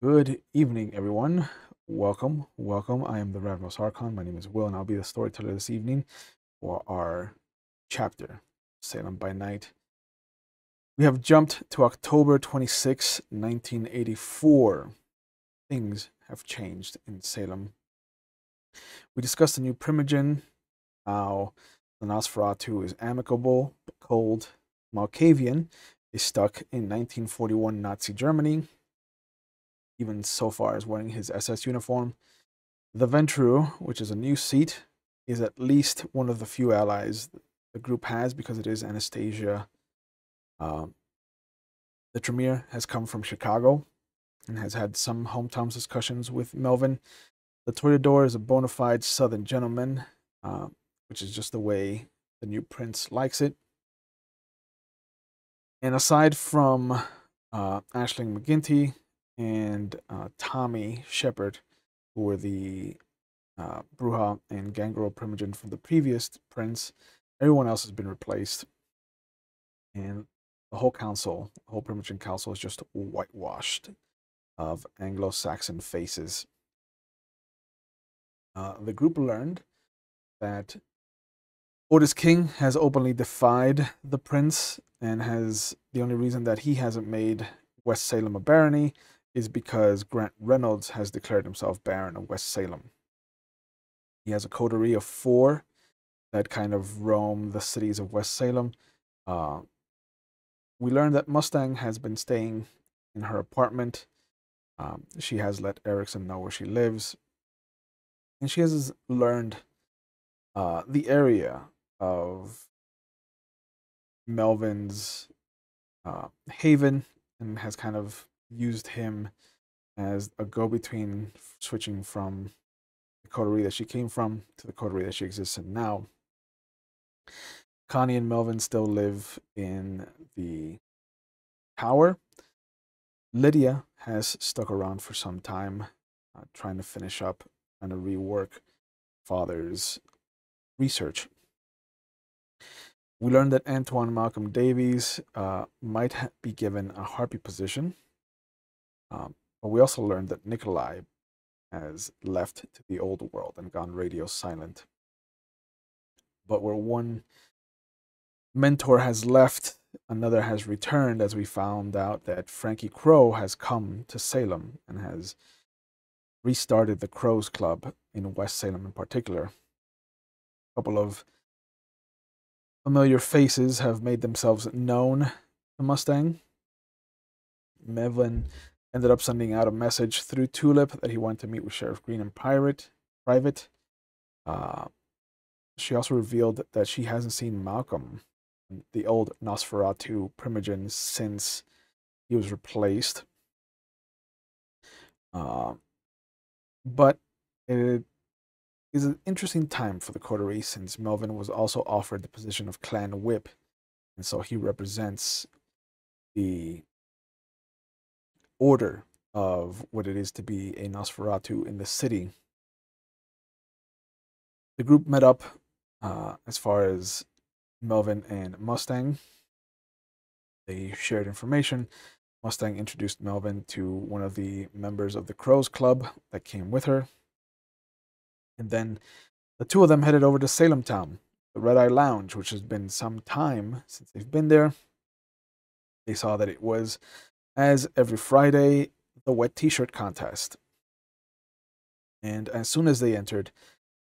Good evening, everyone. Welcome. I am the Ravnos Archon. My name is Will, and I'll be the storyteller this evening for our chapter, Salem by Night. We have jumped to October 26, 1984. Things have changed in Salem. We discussed the new Primogen, how the Nosferatu is amicable but cold. Malkavian is stuck in 1941 Nazi Germany, even so far as wearing his SS uniform. The Ventru, which is a new seat, is at least one of the few allies the group has because it is Anastasia. Um, the Tremere has come from Chicago and has had some hometown discussions with Melvin. The Toreador is a bona fide Southern gentleman, uh, which is just the way the new prince likes it. And aside from Ashling McGinty and Tommy Shepard, who were the Bruja and Gangrel Primogen from the previous prince. Everyone else has been replaced, and the whole council, the whole Primogen council, is just whitewashed of Anglo-Saxon faces. The group learned that Otis King has openly defied the prince, and has the only reason that he hasn't made West Salem a barony is because Grant Reynolds has declared himself Baron of West Salem. He has a coterie of 4 that kind of roam the cities of West Salem. Uh, we learned that Mustang has been staying in her apartment. She has let Erickson know where she lives, and she has learned the area of Melvin's haven, and has kind of used him as a go-between, switching from the coterie that she came from to the coterie that she exists in now. Connie and Melvin still live in the tower. Lydia has stuck around for some time, trying to finish up and to rework father's research. We learned that Antoine Malcolm Davies might be given a harpy position, but we also learned that Nikolai has left to the old world and gone radio silent. But where one mentor has left, another has returned, as we found out that Frankie Crow has come to Salem and has restarted the Crows Club in West Salem in particular. A couple of familiar faces have made themselves known to Mustang. Melvin ended up sending out a message through Tulip that he wanted to meet with Sheriff Green in private. Uh, she also revealed that she hasn't seen Malcolm, the old Nosferatu Primogen, since he was replaced. But it is an interesting time for the coterie, since Melvin was also offered the position of clan whip, and so he represents the order of what it is to be a Nosferatu in the city. The group met up as far as Melvin and Mustang. They shared information. Mustang introduced Melvin to one of the members of the Crows Club that came with her. And then the two of them headed over to Salem Town, the Red Eye Lounge, which has been some time since they've been there. They saw that it was, as every Friday, the wet t-shirt contest. And as soon as they entered,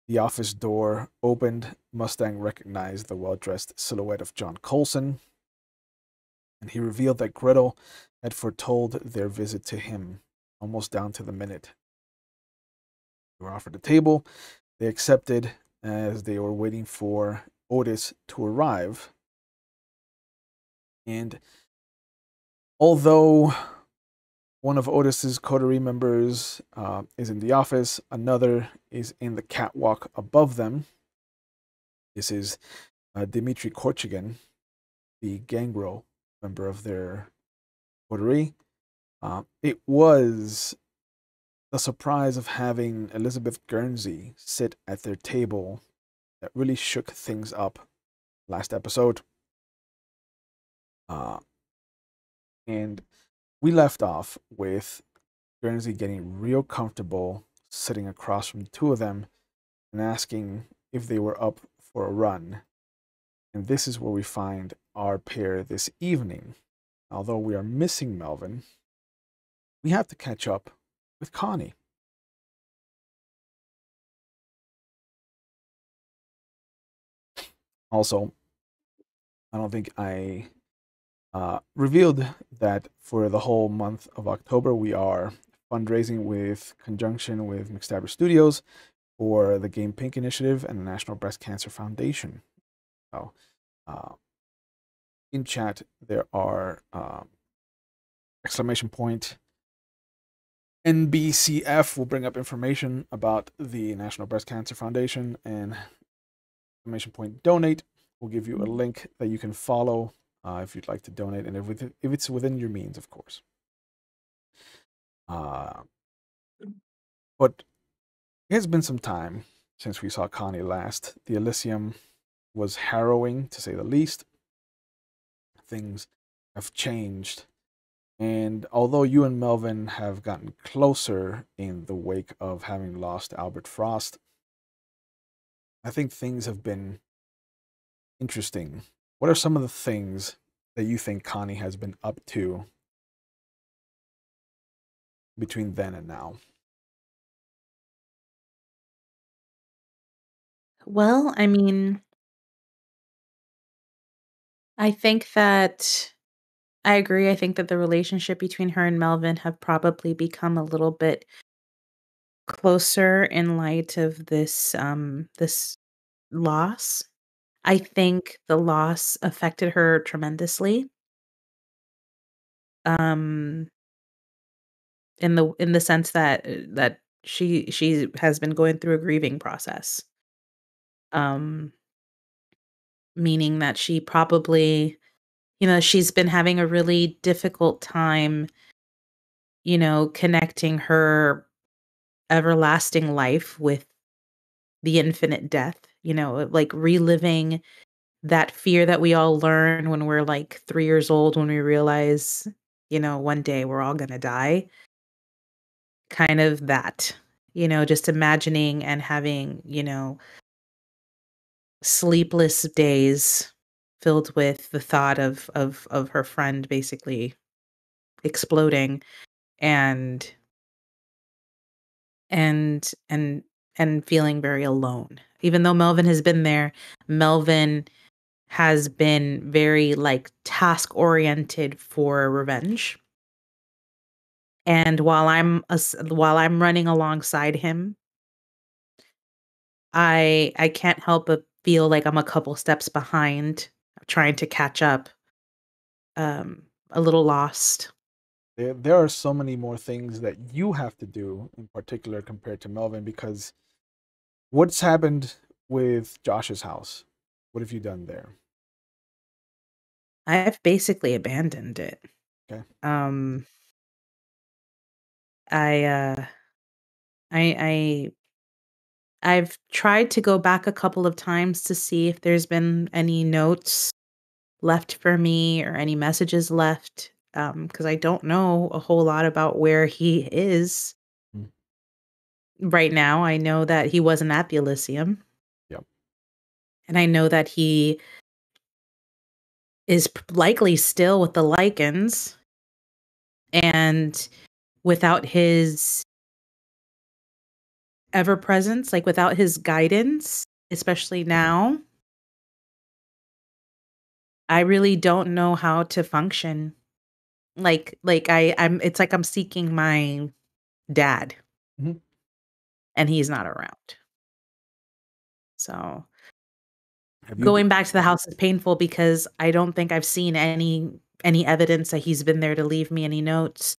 the office door opened. Mustang recognized the well-dressed silhouette of John Coulson, and he revealed that Gretel had foretold their visit to him, almost down to the minute. They were offered a table. They accepted as they were waiting for Otis to arrive. And although one of Otis's coterie members is in the office, another is in the catwalk above them. This is Dmitry Korchagin, the gangrel member of their coterie. It was the surprise of having Elizabeth Gurnsey sit at their table that really shook things up last episode. And we left off with Guernsey getting real comfortable sitting across from the two of them and asking if they were up for a run. And this is where we find our pair this evening. Although we are missing Melvin, we have to catch up with Connie. Also, I don't think I revealed that for the whole month of October, we are fundraising with conjunction with McStabber Studios for the Game Pink Initiative and the National Breast Cancer Foundation. So, uh, in chat, there are exclamation point NBCF will bring up information about the National Breast Cancer Foundation, and exclamation point donate will give you a link that you can follow if you'd like to donate, and if it's within your means, of course. But it has been some time since we saw Connie last. The Elysium was harrowing, to say the least. Things have changed. And although you and Melvin have gotten closer in the wake of having lost Albert Frost, I think things have been interesting. What are some of the things that you think Connie has been up to between then and now? Well, I mean, I think that I agree. I think that the relationship between her and Melvin have probably become a little bit closer in light of this loss. I think the loss affected her tremendously. Um in the sense that she has been going through a grieving process. Um Meaning that she probably, she's been having a really difficult time, connecting her everlasting life with the infinite death, like reliving that fear that we all learn when we're like 3 years old when we realize, one day we're all gonna die. Kind of that, just imagining and having, sleepless days filled with the thought of her friend basically exploding and and and and feeling very alone. Even though Melvin has been there, Melvin has been very like task oriented for revenge. And while I'm running alongside him, I can't help but feel like I'm a couple steps behind, trying to catch up, a little lost. There are so many more things that you have to do in particular compared to Melvin, because what's happened with Josh's house? What have you done there? I've basically abandoned it. Okay. Um, I, uh, I I've tried to go back a couple of times to see if there's been any notes left for me or any messages left, because I don't know a whole lot about where he is Mm. right now. I know that he wasn't at the Elysium, Yep. and I know that he is likely still with the Lycans, and without his ever presence, like without his guidance, especially now, I really don't know how to function. I'm it's like I'm seeking my dad Mhm. and he's not around. So, Have you? going back to the house is painful because I don't think I've seen any evidence that he's been there to leave me any notes.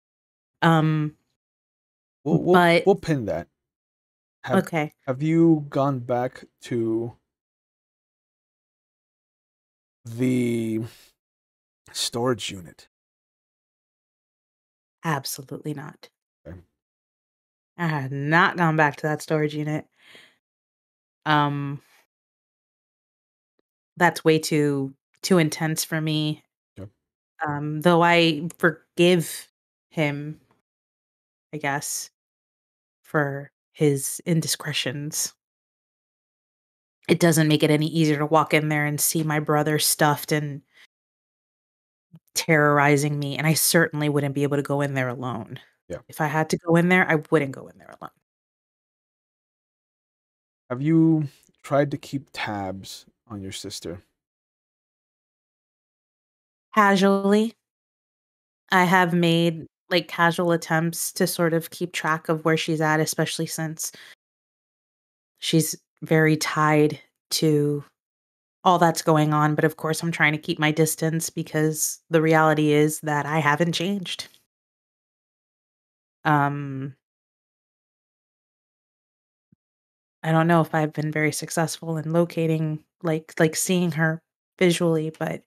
Um, but We'll pin that. Have okay, Have you gone back to the storage unit? absolutely not. Okay. I have not gone back to that storage unit. Um, that's way too intense for me. Okay. Though I forgive him, I guess, for his indiscretions. It doesn't make it any easier to walk in there and see my brother stuffed and terrorizing me, and I certainly wouldn't be able to go in there alone. Yeah. If I had to go in there, I wouldn't go in there alone. Have you tried to keep tabs on your sister? Casually, I have made, like, casual attempts to sort of keep track of where she's at, especially since she's very tied to all that's going on, but of course, I'm trying to keep my distance because the reality is that I haven't changed. Um, I don't know if I've been very successful in locating, like, seeing her visually, but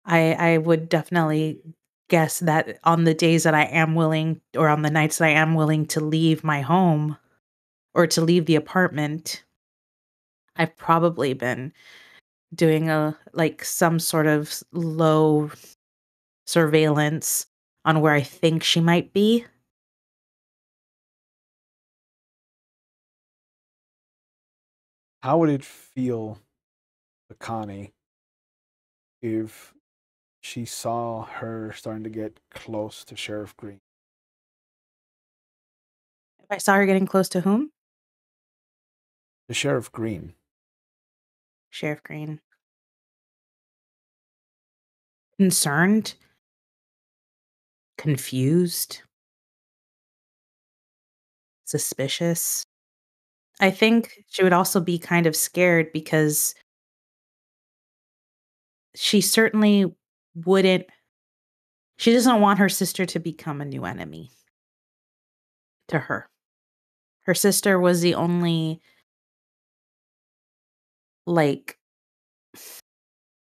I would definitely guess that on the days that I am willing or on the nights that I am willing to leave my home or to leave the apartment, I've probably been doing some sort of low surveillance on where I think she might be. How would it feel to Connie if she saw her starting to get close to Sheriff Green? If I saw her getting close to whom? To Sheriff Green. Sheriff Green. Concerned, confused, suspicious. I think she would also be kind of scared because she certainly wouldn't she doesn't want her sister to become a new enemy to her. Her sister was the only, like,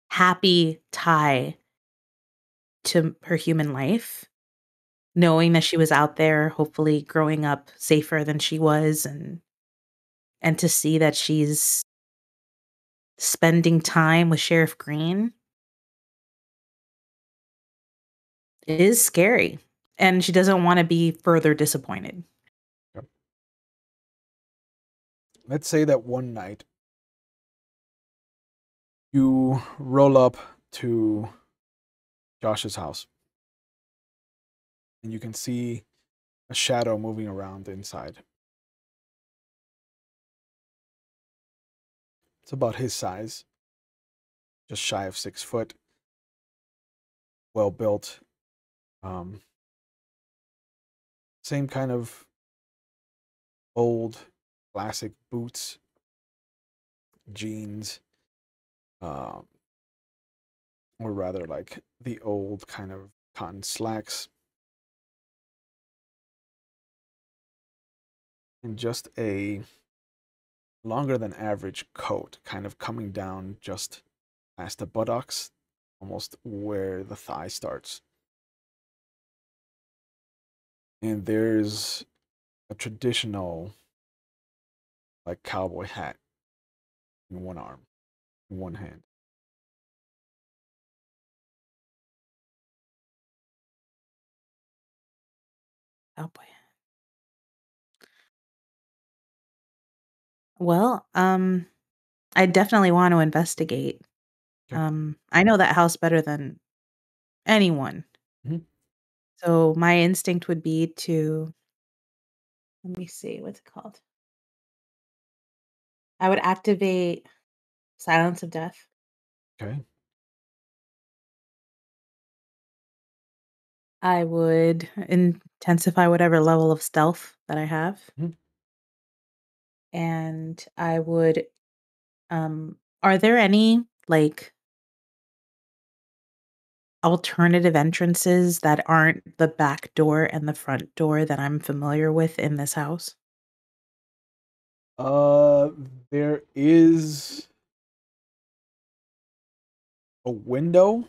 happy tie to her human life, knowing that she was out there, hopefully growing up safer than she was, and to see that she's spending time with Sheriff Green is scary, and she doesn't wanna be further disappointed. Yep. Let's say that one night you roll up to Josh's house and you can see a shadow moving around inside. It's about his size, just shy of 6 foot, well built. Um, Same kind of old classic boots, jeans, um, or rather like the old kind of cotton slacks, and just a longer than average coat, kind of coming down just past the buttocks, almost where the thigh starts. And there's a traditional like cowboy hat in one arm, in one hand. Oh, boy. Well, I definitely want to investigate. Okay. I know that house better than anyone. Mhm. So my instinct would be to let me see, what's it called? I would activate Silence of Death. Okay. I would intensify whatever level of stealth that I have, Mhm. and I would, are there any, like, alternative entrances that aren't the back door and the front door that I'm familiar with in this house? Uh, there is a window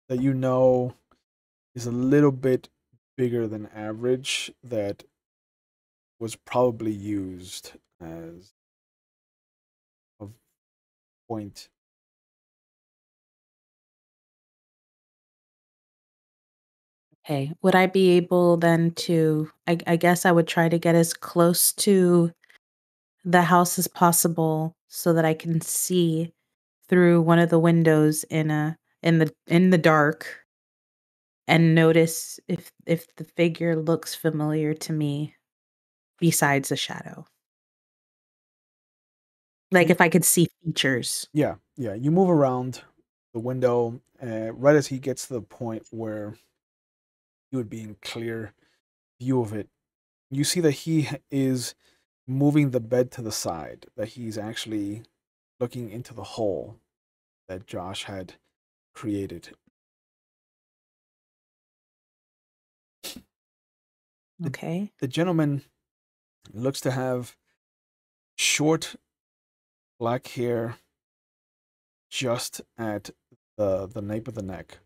that you know is a little bit bigger than average that was probably used as a point. Okay. Would I be able then to I guess I would try to get as close to the house as possible so that I can see through one of the windows in the dark and notice if the figure looks familiar to me besides the shadow. Like, You, if I could see features. yeah, yeah. You move around the window right as he gets to the point where you would be in clear view of it. You see that he is moving the bed to the side, that he's actually looking into the hole that Josh had created. The, Okay. the gentleman looks to have short black hair just at the nape of the neck,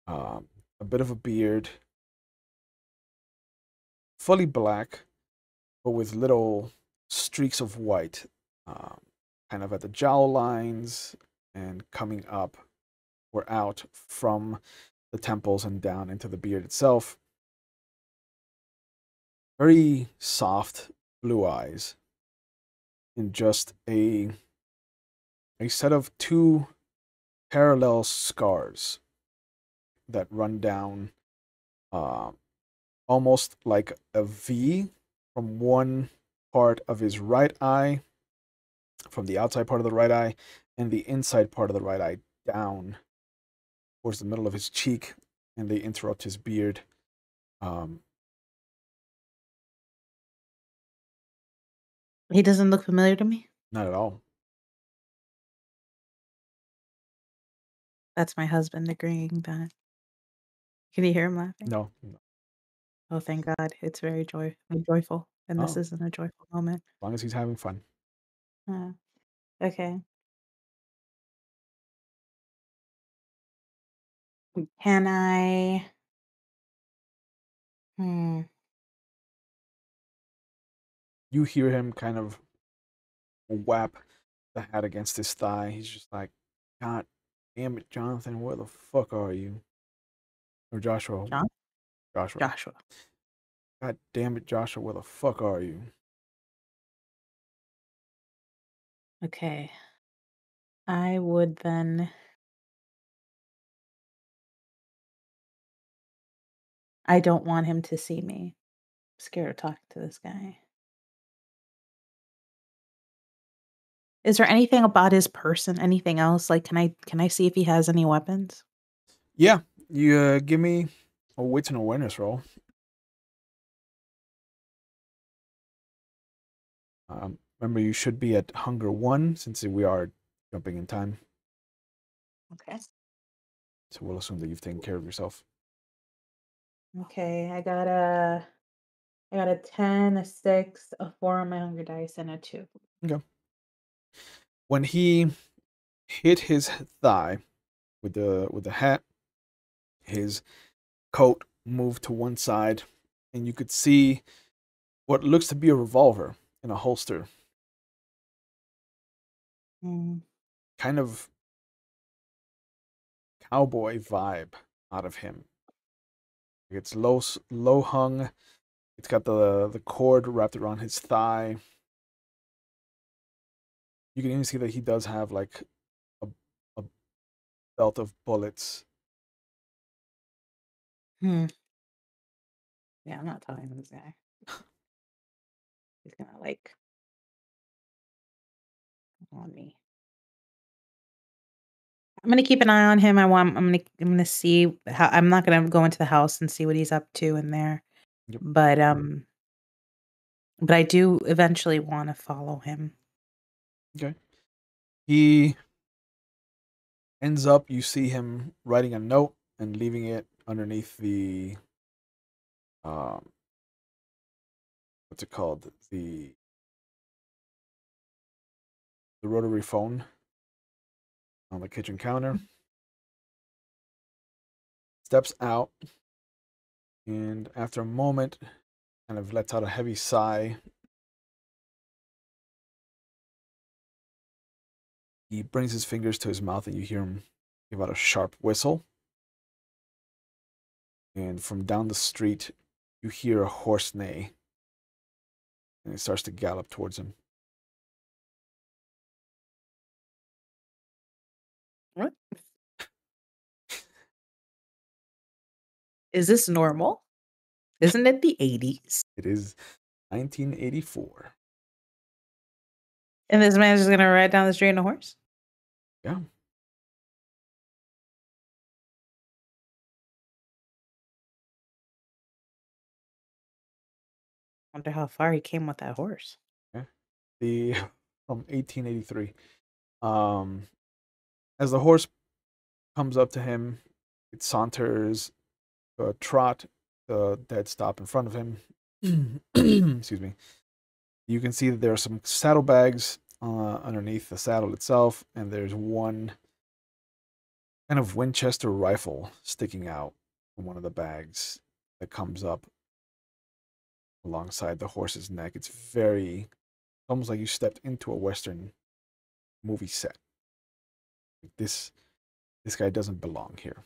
a bit of a beard, fully black, but with little streaks of white, um, kind of at the jowl lines and coming up or out from the temples and down into the beard itself. Very soft blue eyes, and just a set of two parallel scars that run down, uh, almost like a V from one part of his right eye, from the outside part of the right eye, and the inside part of the right eye down towards the middle of his cheek, and they interrupt his beard. Um, He doesn't look familiar to me? Not at all. That's my husband agreeing that. Can you hear him laughing? No, no. Oh, thank God. It's joyful, and this Oh, isn't a joyful moment. as long as he's having fun. Uh, okay. Can I hmm, You hear him kind of whap the hat against his thigh. He's just like, God damn it, Jonathan, where the fuck are you? Or Joshua. John? Joshua. Joshua. God damn it, Joshua, where the fuck are you? Okay. I would then I don't want him to see me. I'm scared of talking to this guy. Is there anything about his person, anything else? Like, can I see if he has any weapons? Yeah, you give me a wits and awareness roll. Remember, you should be at hunger 1 since we are jumping in time. Okay. So we'll assume that you've taken care of yourself. Okay, I got a 10, a 6, a 4 on my hunger dice, and a 2. Okay. When he hit his thigh with the hat, his coat moved to one side, and you could see what looks to be a revolver in a holster. Mm. Kind of cowboy vibe out of him. It's low hung. It's got the cord wrapped around his thigh. You can even see that he does have like a, a belt of bullets. Hmm. Yeah, I'm not talking to this guy. He's gonna like on me. I'm gonna keep an eye on him. I'm gonna see how I'm not gonna go into the house and see what he's up to in there. Yep. But I do eventually want to follow him. Okay. He ends up, you see him writing a note and leaving it underneath the um what's it called, the rotary phone on the kitchen counter. Steps out, and after a moment kind of lets out a heavy sigh. He brings his fingers to his mouth, and you hear him give out a sharp whistle. and from down the street, you hear a horse neigh, and it starts to gallop towards him. What? Is this normal? Isn't it the 80s? It is 1984. And this man's just gonna ride down the street on a horse? Yeah. Wonder how far he came with that horse. Yeah. The from 1883. Um, as the horse comes up to him, it saunters a trot, the dead stop in front of him. Excuse me. You can see that there are some saddlebags underneath the saddle itself, and there's one kind of Winchester rifle sticking out from one of the bags that comes up alongside the horse's neck. It's very almost like you stepped into a Western movie set. This guy doesn't belong here.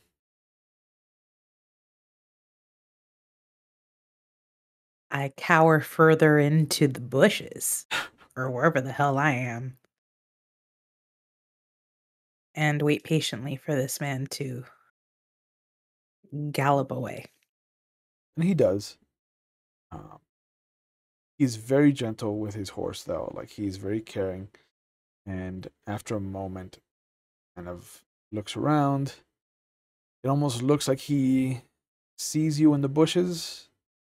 I cower further into the bushes, or wherever the hell I am, and wait patiently for this man to gallop away. And he does. Um, he's very gentle with his horse, though. Like, he's very caring. And after a moment, kind of looks around. It almost looks like he sees you in the bushes,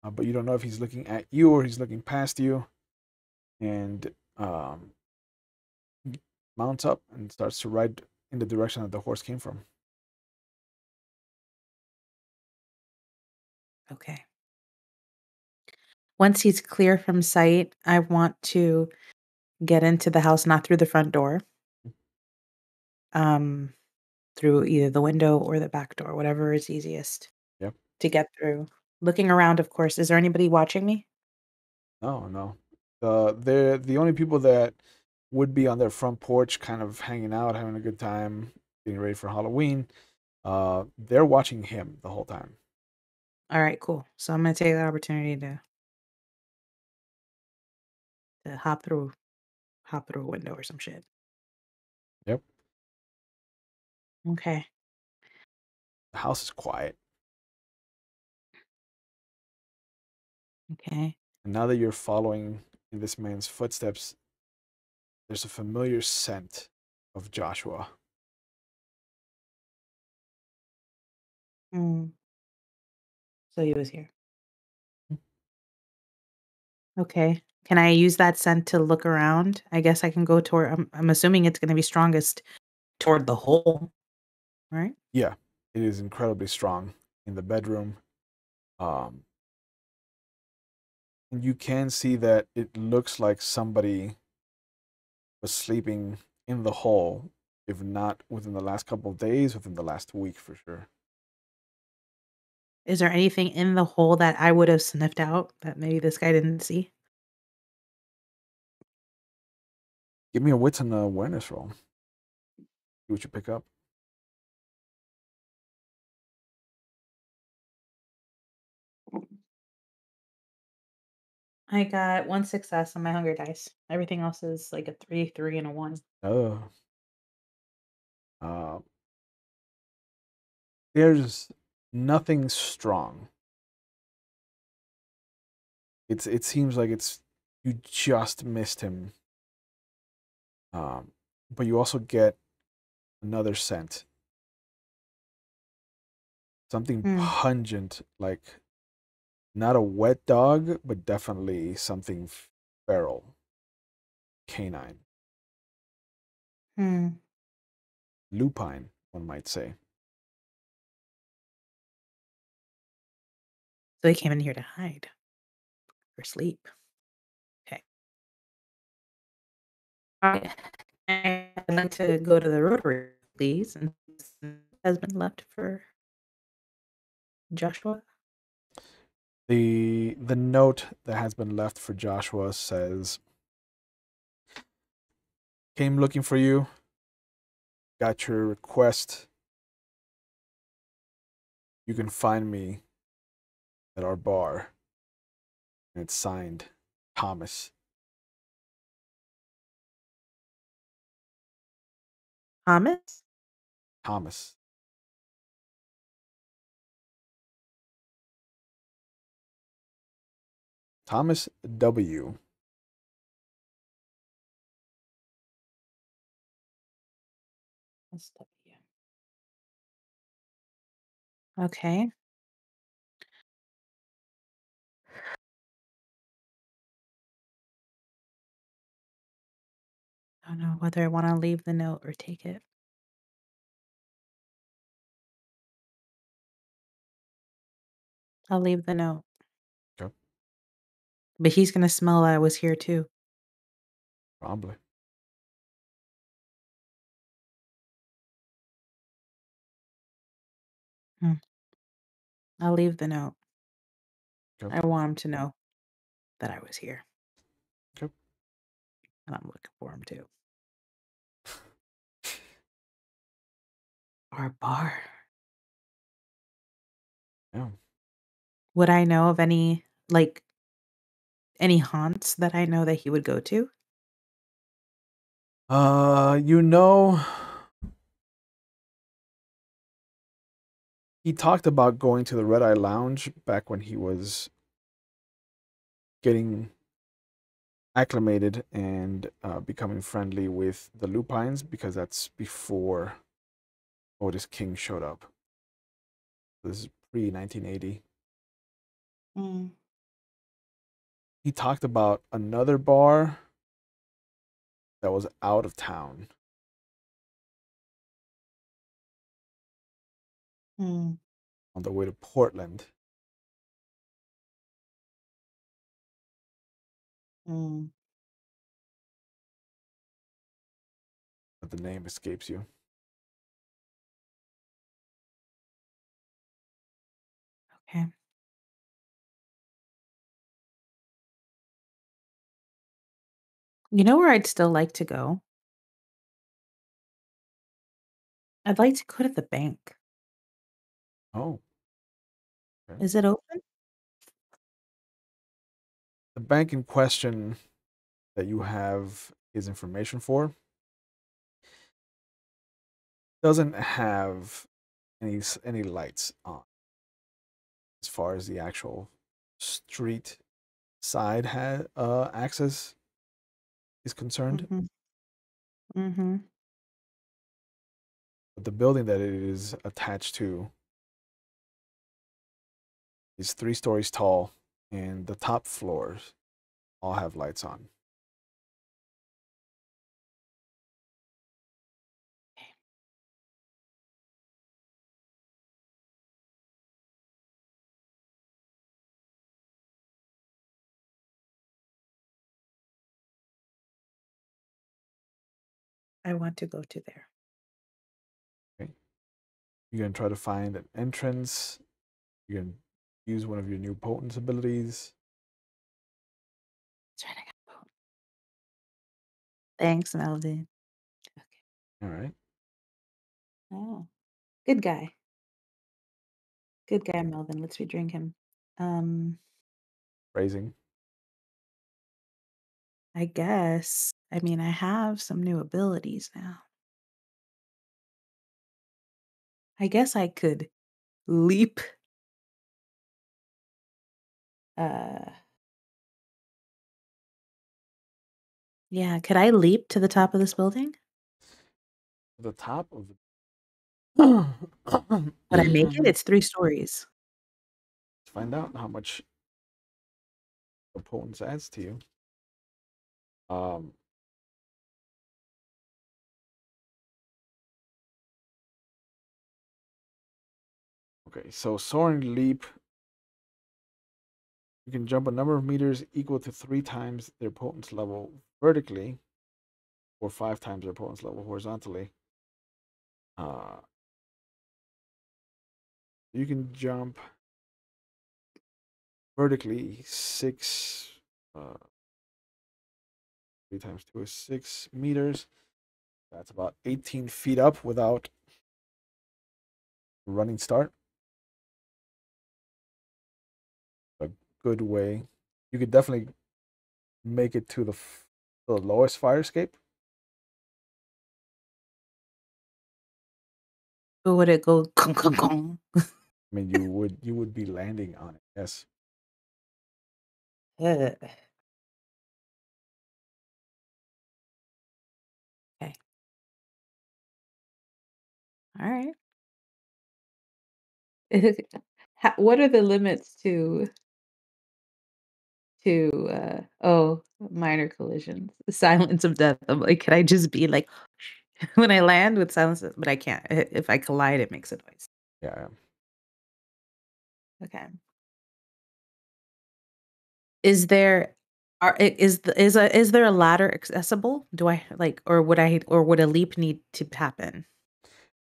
but you don't know if he's looking at you or he's looking past you. And mounts up and starts to ride in the direction that the horse came from. Okay. Once he's clear from sight, I want to get into the house, not through the front door, um, through either the window or the back door, whatever is easiest Yep. to get through. Looking around, of course. Is there anybody watching me? No, no. The only people that would be on their front porch, kind of hanging out, having a good time, getting ready for Halloween. They're watching him the whole time. All right, cool. So I'm gonna take that opportunity to hop through a window or some shit. Yep. Okay. The house is quiet, Okay. and now that you're following in this man's footsteps, there's a familiar scent of Joshua. Mm, so he was here. Okay. Can I use that scent to look around? I guess I can go toward. I'm assuming it's gonna be strongest toward the hole, right? Yeah, it is incredibly strong in the bedroom. Um, and you can see that it looks like somebody was sleeping in the hole, if not within the last couple of days, within the last week for sure. Is there anything in the hole that I would have sniffed out that maybe this guy didn't see? Give me a wits and awareness roll. See what you pick up. I got one success on my hunger dice. Everything else is like a 3, 3, and a 1. Oh. Uh, there's nothing strong. It seems like it's you just missed him. But you also get another scent. Something Hmm. pungent, like not a wet dog, but definitely something feral, canine, Hmm. lupine, one might say. So he came in here to hide or sleep. Okay. Alright. I'd like to go to the rotary, please, and has been left for Joshua. The note that has been left for Joshua says, "Came looking for you. Got your request. You can find me at our bar, and it's signed Thomas. Thomas? Thomas. Thomas W. SW. Okay. I don't know whether I want to leave the note or take it. I'll leave the note. Okay. But he's gonna smell I was here too. Probably. Hmm. I'll leave the note. Okay. I want him to know that I was here. Okay. And I'm looking for him too. Our bar. Yeah. Would I know of any, like, any haunts that I know that he would go to? You know, he talked about going to the Red Eye Lounge back when he was getting acclimated and becoming friendly with the Lupines, because that's before Otis King showed up. This is pre 1980. Mm, He talked about another bar that was out of town mm, on the way to Portland, mm. but the name escapes you. Okay. You know where I'd still like to go? I'd like to go to the bank. Oh, okay. Is it open? The bank in question that you have his information for doesn't have any lights on as far as the actual street side access is concerned. Mhm. Mhm. But the building that it is attached to is 3 stories tall, and the top floors all have lights on. I want to go to there. Okay? You're gonna try to find an entrance. You can use one of your new potence abilities. That's right, I got a phone. Thanks, Melvin. Okay. All right. Oh, good guy. Good guy, Melvin. Let's drink him. Um, Phrasing. I guess. I mean, I have some new abilities now. I guess I could leap. Uh, yeah, could I leap to the top of this building? The top of Would I make it? the It's 3 stories. find out how much the potence adds to you. Um, okay, so soaring leap, you can jump a number of meters equal to 3 times their potence level vertically, or 5 times their potence level horizontally. Uh, you can jump vertically 3 times 2 is 6 meters. That's about 18 feet up without running start. good way. You could definitely make it to the lowest fire escape. Or would it go kong, kong, kong? I mean, you would be landing on it. Yes. Ugh. Okay. All right. What are the limits to minor collisions? Silence of death. I'm like, can I just be like when I land with silence? But I can't. If I collide, it makes a noise. Yeah. Okay. Is there is there a ladder accessible? Do I like or would a leap need to happen?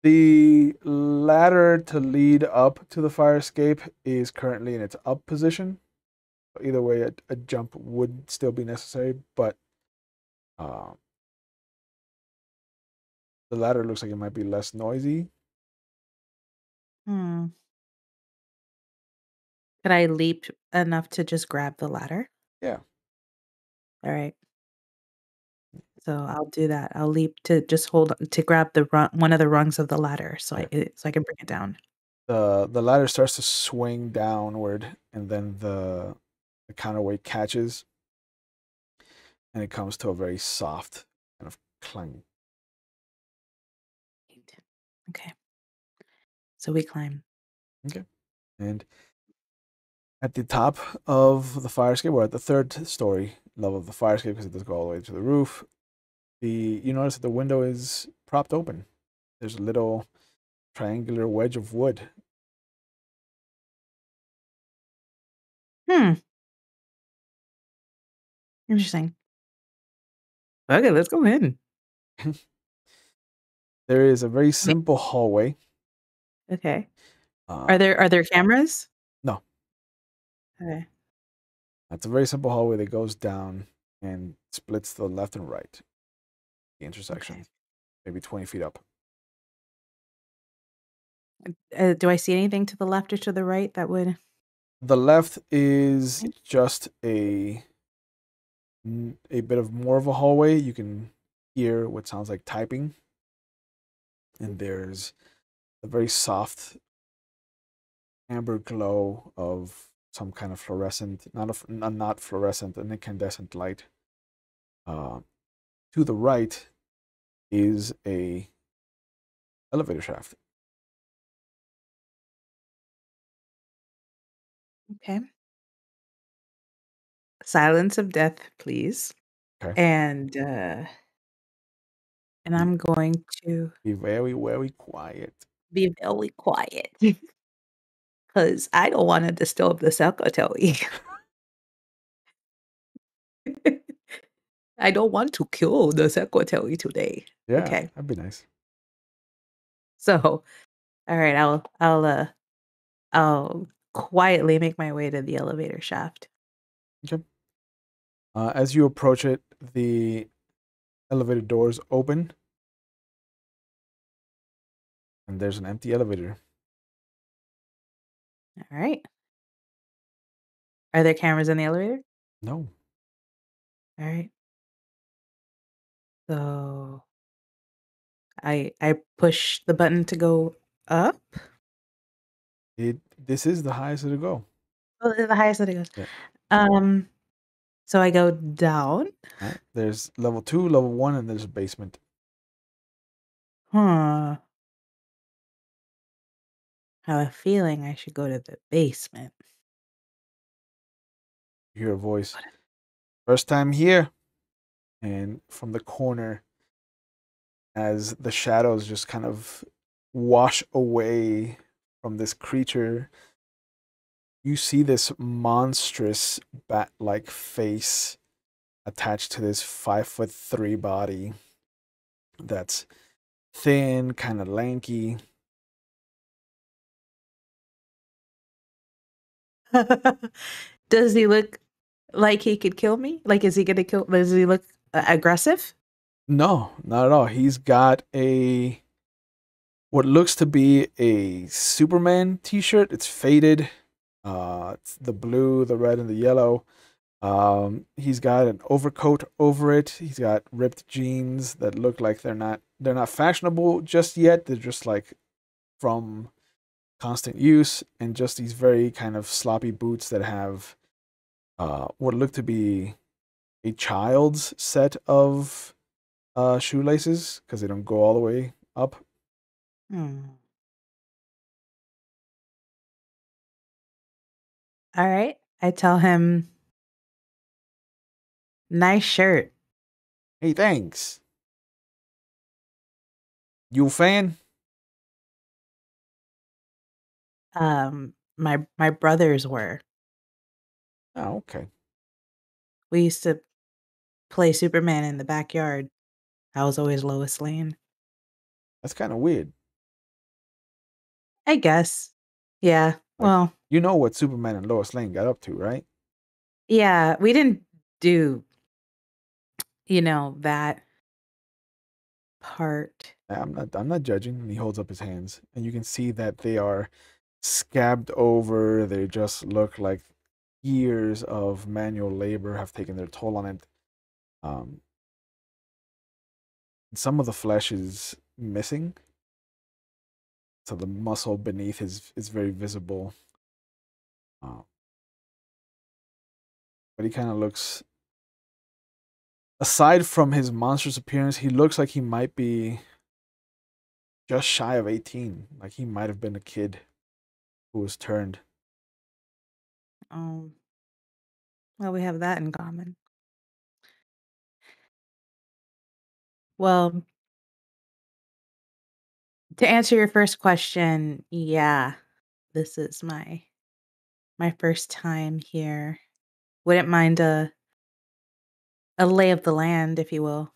The ladder to lead up to the fire escape is currently in its up position. Either way, a jump would still be necessary, but uh, the ladder looks like it might be less noisy. Hmm. Could I leap enough to just grab the ladder? Yeah. All right. So I'll do that. I'll leap to just hold to grab one of the rungs of the ladder Okay. so I can bring it down. The ladder starts to swing downward, and then the counterweight catches, and it comes to a very soft kind of clang. Okay. So we climb. Okay. And at the top of the fire escape, or at the third story level of the fire escape, because it doesn't go all the way to the roof, you notice that the window is propped open. There's a little triangular wedge of wood. Hmm. Interesting. Okay, let's go in. There is a very Ma- simple hallway. Okay. Uh, Are there cameras? no, Okay. it's a very simple hallway that goes down and splits the left and right, the Okay. intersection, maybe 20 feet up. Do I see anything to the left or to the right that would? The left is just a bit of more of a hallway. You can hear what sounds like typing, and there's a very soft amber glow of some kind of fluorescent, not fluorescent, an incandescent light. Uh, to the right is a elevator shaft. Okay. Silence of death, please. Okay, And be, I'm going to be very very quiet. be very quiet because I don't want to disturb the secretary. I don't want to kill the secretary today. Yeah, Okay. that'd be nice. So, all right, I'll quietly make my way to the elevator shaft. Okay. As you approach it, the elevator doors open, and there's an empty elevator. All right. Are there cameras in the elevator? No, All right. So I push the button to go up. this is the highest it'll go. Oh, the highest that it goes. Yeah. Um, so I go down. All right. There's level 2, level 1, and there's a basement. Huh. I have a feeling I should go to the basement. You hear a voice. First time here. And from the corner, as the shadows just kind of wash away from this creature, you see this monstrous bat-like face attached to this 5'3" body that's thin, kind of lanky. Does he look like he could kill me? Like, is he gonna kill? Does he look aggressive? No, not at all. He's got a what looks to be a Superman t-shirt. It's faded. It's the blue, the red, and the yellow. He's got an overcoat over it. He's got ripped jeans that look like they're not fashionable just yet. They're just like from constant use, and just these very kind of sloppy boots that have what look to be a child's set of shoelaces because they don't go all the way up. Hmm. All right. I tell him, nice shirt. Hey, thanks. You a fan? My brothers were. Oh, okay. We used to play Superman in the backyard. I was always Lois Lane. That's kind of weird. I guess. Yeah. Like, Well, you know what Superman and Lois Lane got up to, right? yeah, we didn't do, that part. I'm not judging. And he holds up his hands, and you can see that they are scabbed over. They just look like years of manual labor have taken their toll on it. Um, some of the flesh is missing, so the muscle beneath is very visible. Uh, but he kind of looks, aside from his monstrous appearance, he looks like he might be just shy of 18. Like he might have been a kid who was turned. Um, well, we have that in common. Well, to answer your first question, yeah, this is my first time here. Wouldn't mind a lay of the land, if you will.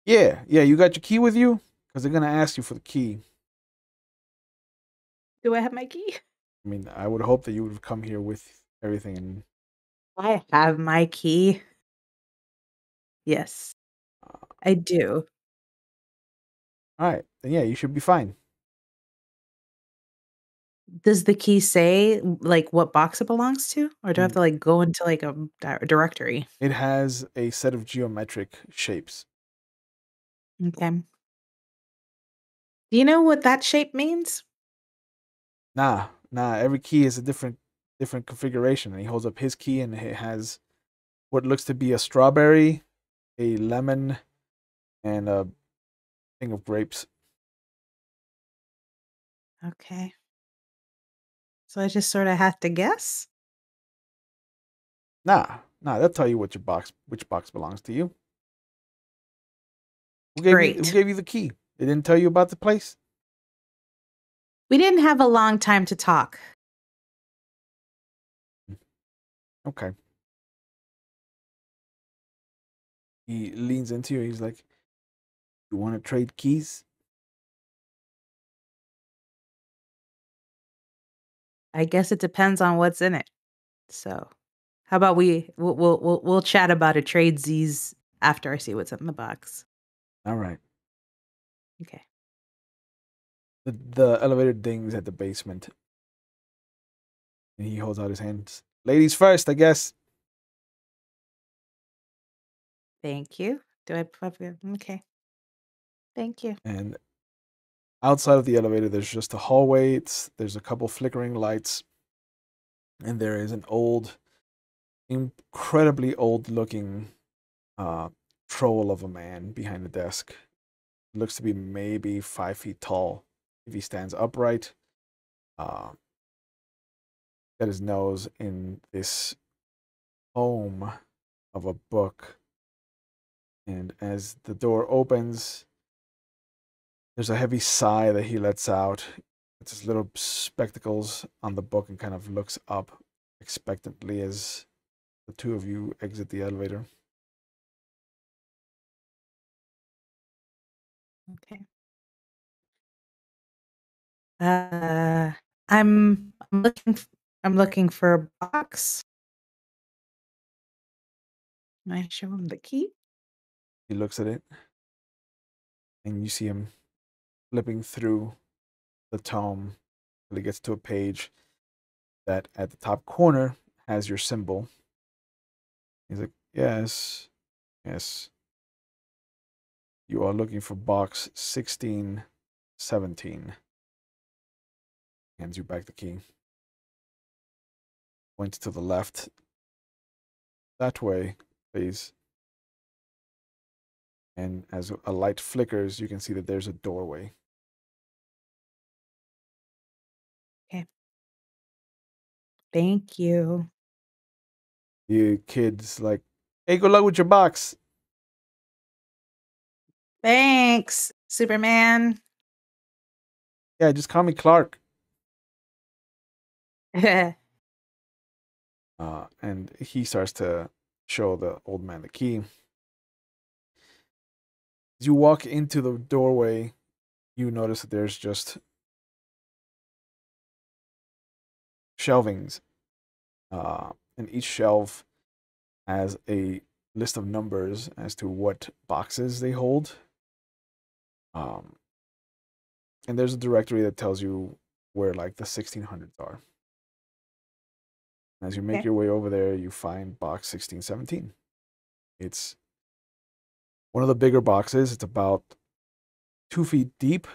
Yeah, yeah. You got your key with you? Because they're gonna ask you for the key. Do I have my key? I mean, I would hope that you would have come here with everything. And I have my key. Yes, uh, I do. all right, then yeah, you should be fine. Does the key say, like, what box it belongs to? Or do I have Mm, to, like, go into, like, a directory? It has a set of geometric shapes. Okay. Do you know what that shape means? Nah, nah. Every key is a different configuration. And he holds up his key, and it has what looks to be a strawberry, a lemon, and a thing of grapes. Okay. So I just sorta have to guess? Nah, nah. They'll tell you which box belongs to you. Who Great. gave you the key? They didn't tell you about the place. We didn't have a long time to talk. Okay. He leans into you. He's like, "You want to trade keys?" I guess it depends on what's in it. So, how about we'll chat about a tradesies after I see what's in the box. All right. Okay. The elevator dings at the basement, and he holds out his hands. Ladies first, I guess. Thank you. Do I okay. Thank you. And outside of the elevator, there's just a hallway. There's a couple flickering lights, and there is an incredibly old-looking uh, troll of a man behind the desk. Looks to be maybe 5 feet tall if he stands upright. Uh, got his nose in this home of a book, and as the door opens, there's a heavy sigh that he lets out. It's his little spectacles on the book and kind of looks up expectantly as the two of you exit the elevator. Okay. Uh, I'm looking for a box. Can I show him the key? He looks at it, and you see him flipping through the tome till he gets to a page. that at the top corner has your symbol. He's like, yes, yes. You are looking for box 1617. Hands you back the key. Points to the left. That way, please. And as a light flickers, you can see that there's a doorway. Okay. Thank you. The kid's like, hey, good luck with your box. Thanks, Superman. Yeah, just call me Clark. Okay. And he starts to show the old man the key. As you walk into the doorway, you notice that there's just shelvings. And each shelf has a list of numbers as to what boxes they hold. And there's a directory that tells you where like the 1600s are. As you make your way over there, you find box 1617. It's one of the bigger boxes. It's about 2 feet deep,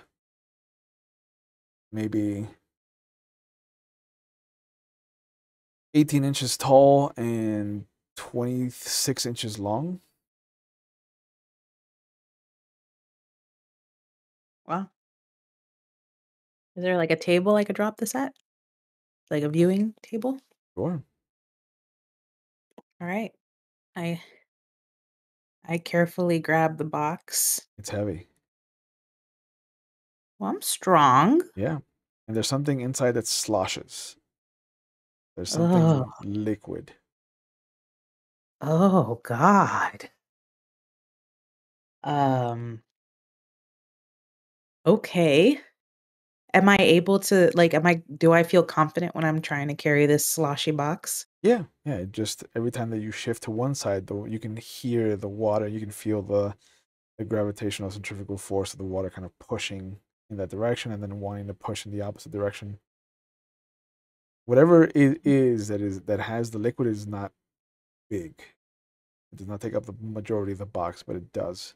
maybe 18 inches tall and 26 inches long. Wow. Is there like a table I could drop this at? Like a viewing table? Sure. All right. I I carefully grab the box. It's heavy. Well, I'm strong. Yeah. And there's something inside that sloshes. There's Oh, something liquid. oh God. Um, okay. Am I able to like do I feel confident when I'm trying to carry this sloshy box? Yeah. Yeah. It just every time that you shift to one side, though, you can hear the water. You can feel the gravitational centrifugal force of the water kind of pushing in that direction and then wanting to push in the opposite direction. Whatever it is that has the liquid is not big. It does not take up the majority of the box, but it does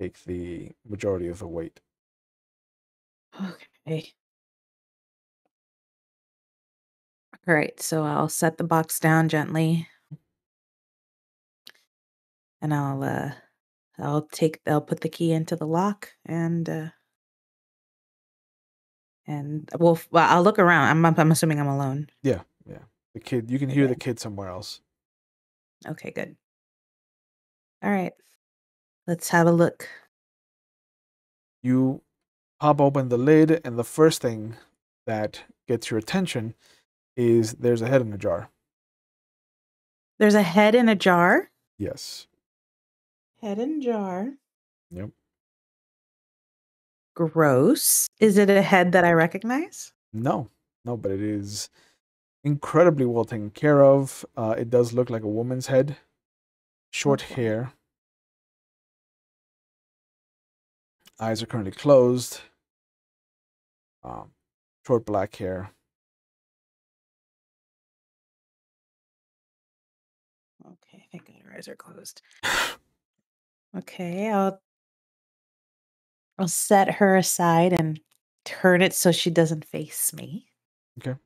take the majority of the weight. Okay. All right, so I'll set the box down gently and I'll put the key into the lock and well, I'll look around. I'm assuming I'm alone. Yeah, yeah. The kid, you can hear Okay. the kid somewhere else. Okay, good. All right. Let's have a look. You pop open the lid, and the first thing that gets your attention is there's a head in a jar. There's a head in a jar. Yes. Head in jar. Yep. Gross. Is it a head that I recognize? No, no, but it is incredibly well taken care of. It does look like a woman's head, Oh short boy. hair. Eyes are currently closed. Um, Short black hair. Okay, thank God her eyes are closed. Okay, I'll set her aside and turn it so she doesn't face me. Okay.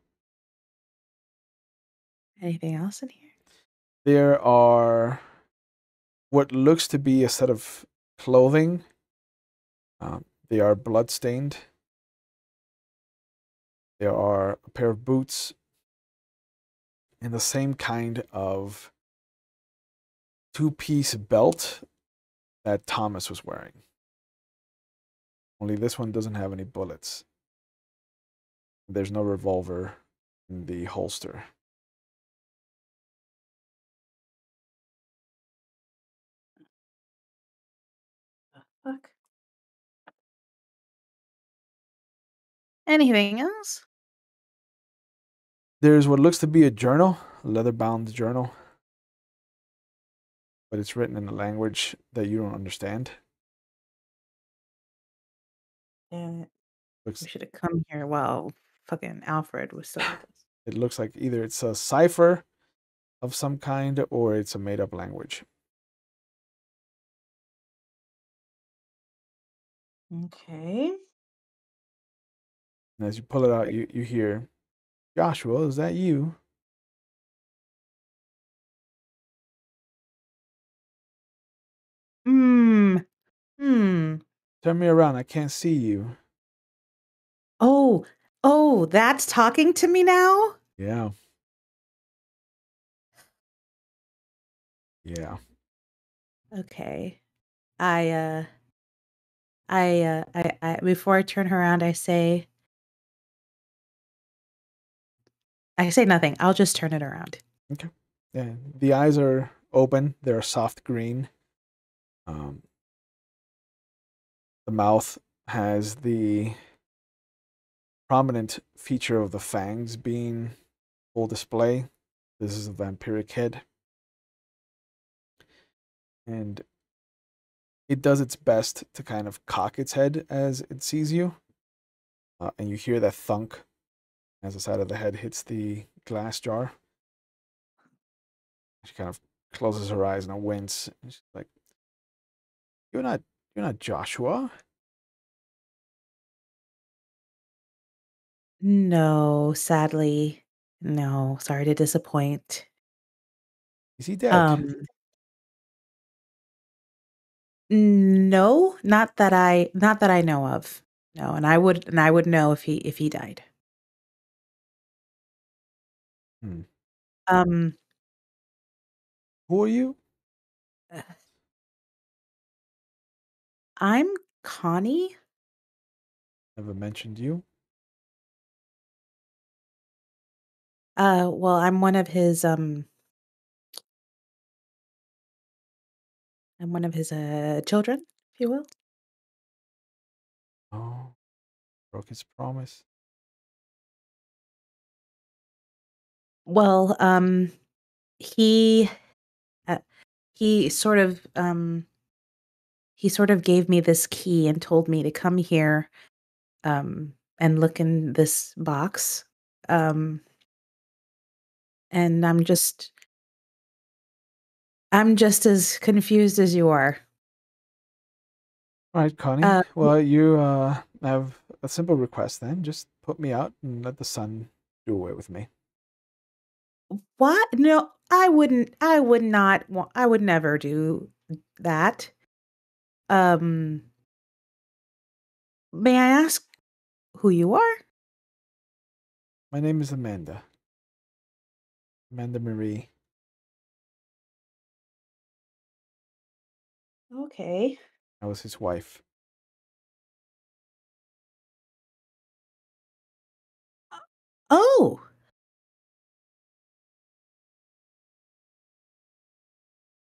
Anything else in here? There are what looks to be a set of clothing. They are bloodstained. There are a pair of boots and the same kind of two-piece belt that Thomas was wearing. Only this one doesn't have any bullets. There's no revolver in the holster. Fuck. Anything else? There's what looks to be a journal, a leather-bound journal, but it's written in a language that you don't understand. Damn it. We Looks should have come here. Well, fucking Alfred was still with us. It looks like either it's a cipher of some kind or it's a made up language. Okay. And as you pull it out, you hear, Joshua, is that you? Hmm. Hmm. Turn me around. I can't see you. Oh, oh, that's talking to me now? Yeah. Yeah. Okay. I I before I turn her around, I say nothing. I'll just turn it around. Okay. Yeah. The eyes are open. They're a soft green. Um, the mouth has the prominent feature of the fangs being full display. This is a vampiric head. And it does its best to kind of cock its head as it sees you. And you hear that thunk as the side of the head hits the glass jar. She kind of closes her eyes and a wince. And she's like, You're not Joshua. No, sadly. No, sorry to disappoint. Is he dead? Um, no, not that I know of. No, and I would know if he died. Hmm. Um, Who are you? uh, I'm Connie. Never mentioned you. Well, I'm one of his children, if you will. Oh, broke his promise. Well, he uh, he sort of um he sort of gave me this key and told me to come here and look in this box. Um and I'm just as confused as you are. All right, Connie. Uh Well, you have a simple request then. Just put me out and let the sun do away with me. what? No, I would never do that. Um may I ask who you are? My name is Amanda. Amanda Marie. Okay. I was his wife. Oh,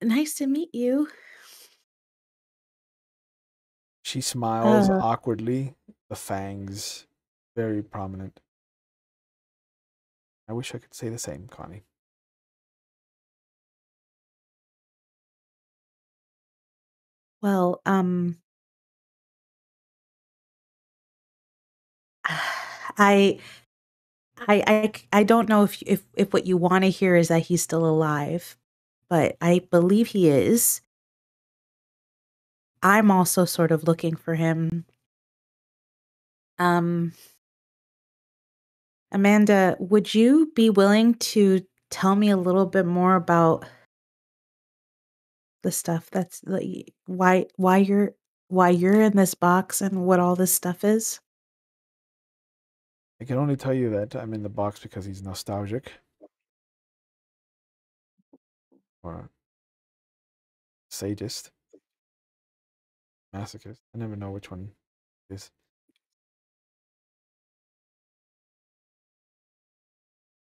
nice to meet you. She smiles Uh, awkwardly, the fangs very prominent. I wish I could say the same, Connie. well, I I don't know if what you wanna hear is that he's still alive, but I believe he is. I'm also sort of looking for him. Um, Amanda, would you be willing to tell me a little bit more about the stuff that's like why you're in this box and what all this stuff is? I can only tell you that I'm in the box because he's nostalgic or sadist, masochist. I never know which one it is.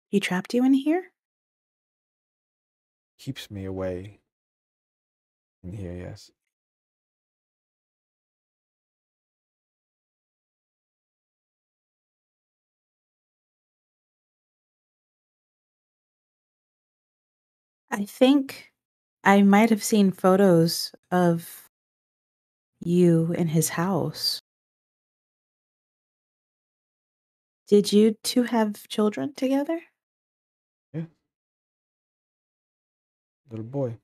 He trapped you in here? Keeps me away in here, yes. I think I might have seen photos of you in his house. Did you two have children together? Yeah, little boy.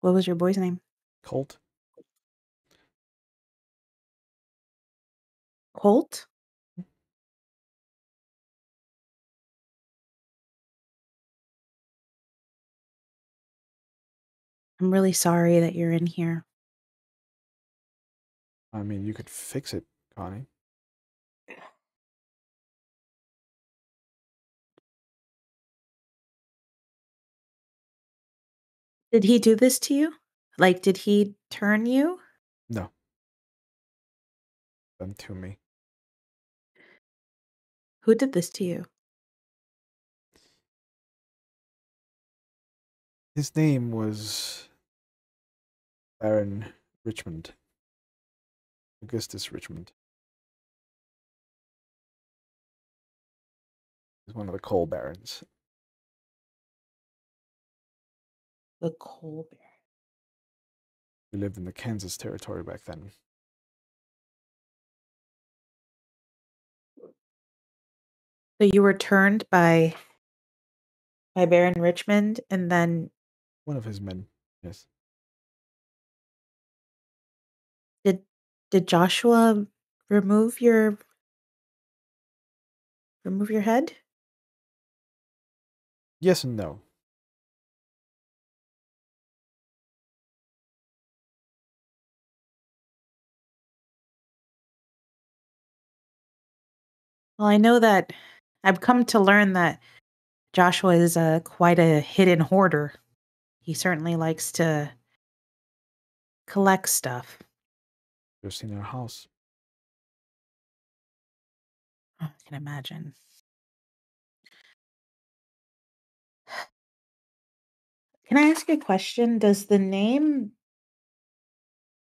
What was your boy's name? Colt. Colt? I'm really sorry that you're in here. I mean, you could fix it, Connie. Did he do this to you? Like, did he turn you? No, done to me. Who did this to you? His name was Baron Richmond. Augustus Richmond. He's one of the coal barons. The coal bear. We lived in the Kansas territory back then. So you were turned by Baron Richmond, and then One of his men, yes. did did Joshua remove your remove your head? Yes and no. Well, I know that I've come to learn that Joshua is quite a hidden hoarder. He certainly likes to collect stuff. Just in our house. Oh, I can imagine. Can I ask you a question? Does the name